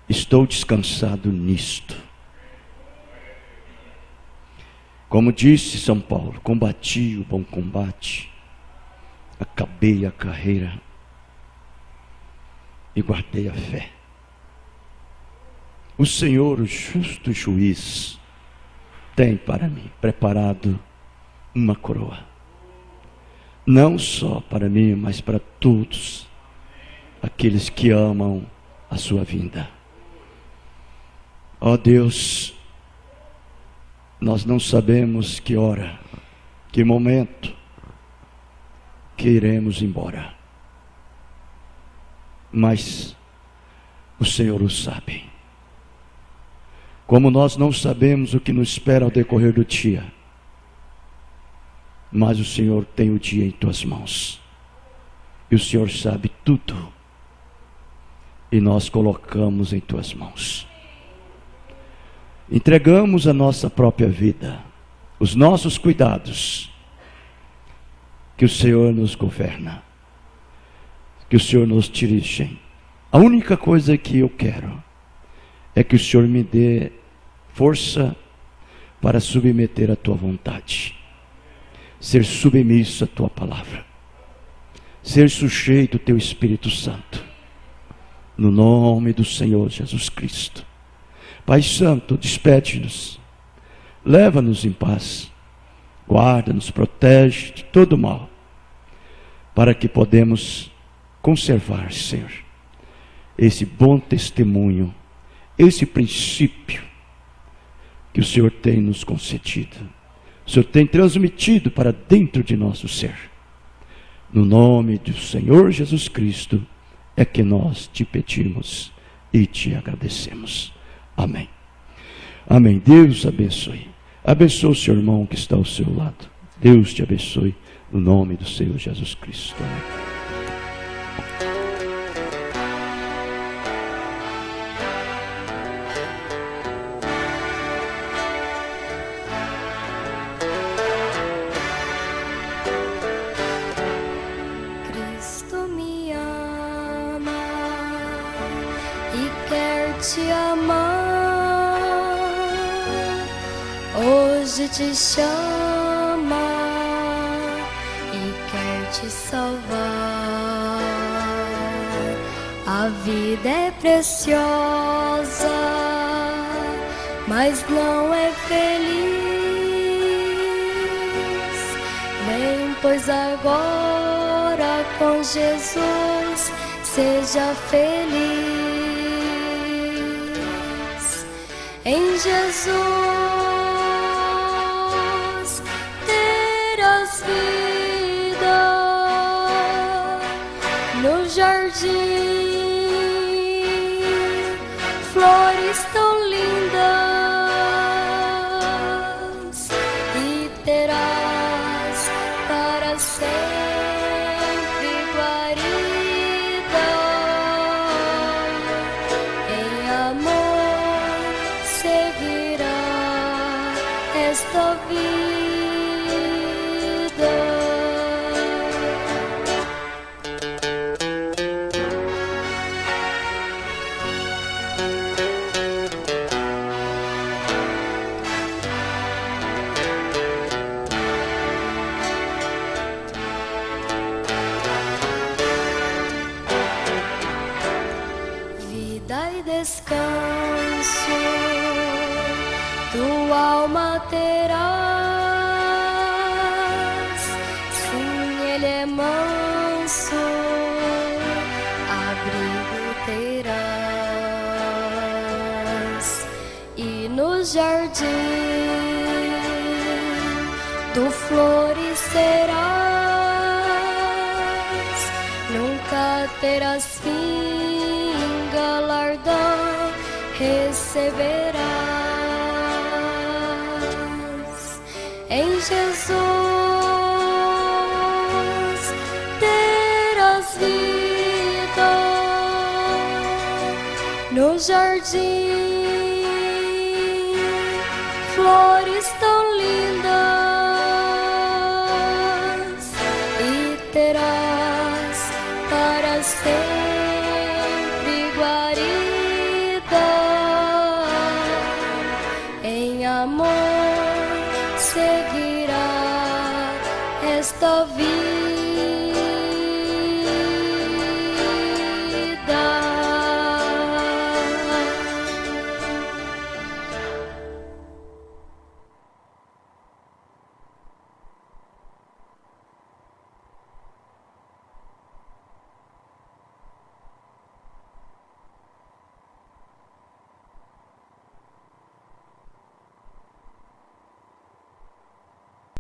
A: Estou descansado nisto. Como disse São Paulo, combati o bom combate, acabei a carreira e guardei a fé. O Senhor, o justo juiz, tem para mim preparado uma coroa. Não só para mim, mas para todos aqueles que amam a sua vinda. Ó Deus, nós não sabemos que hora, que momento que iremos embora. Mas o Senhor o sabe. Como nós não sabemos o que nos espera ao decorrer do dia, mas o Senhor tem o dia em tuas mãos. E o Senhor sabe tudo. E nós colocamos em tuas mãos. Entregamos a nossa própria vida, os nossos cuidados, que o Senhor nos governa, que o Senhor nos dirige. A única coisa que eu quero é que o Senhor me dê força para submeter a tua vontade, ser submisso à tua palavra, ser sujeito ao teu Espírito Santo, no nome do Senhor Jesus Cristo. Pai Santo, despede-nos, leva-nos em paz, guarda-nos, protege de todo mal, para que podemos conservar, Senhor, esse bom testemunho, esse princípio que o Senhor tem nos concedido, o Senhor tem transmitido para dentro de nosso ser. No nome do Senhor Jesus Cristo é que nós te pedimos e te agradecemos. Amém. Amém. Deus abençoe. Abençoe o seu irmão que está ao seu lado. Deus te abençoe no nome do Senhor Jesus Cristo. Amém.
B: Te amar, hoje te chama e quer te salvar. A vida é preciosa, mas não é feliz. Vem, pois agora com Jesus, seja feliz. Em Jesus terás vida, no jardim flores tão lindas, e terás para sempre guarida. Em amor seguirá esta vida. Vida e descanso tua alma terás. Sim, ele é manso, abrigo terás. E no jardim do florescerás, nunca terás fim, galardão receberás. Em Jesus terás vida, no jardim flores tão lindas, e terás para sempre guarida. Em amor seguirá esta vida.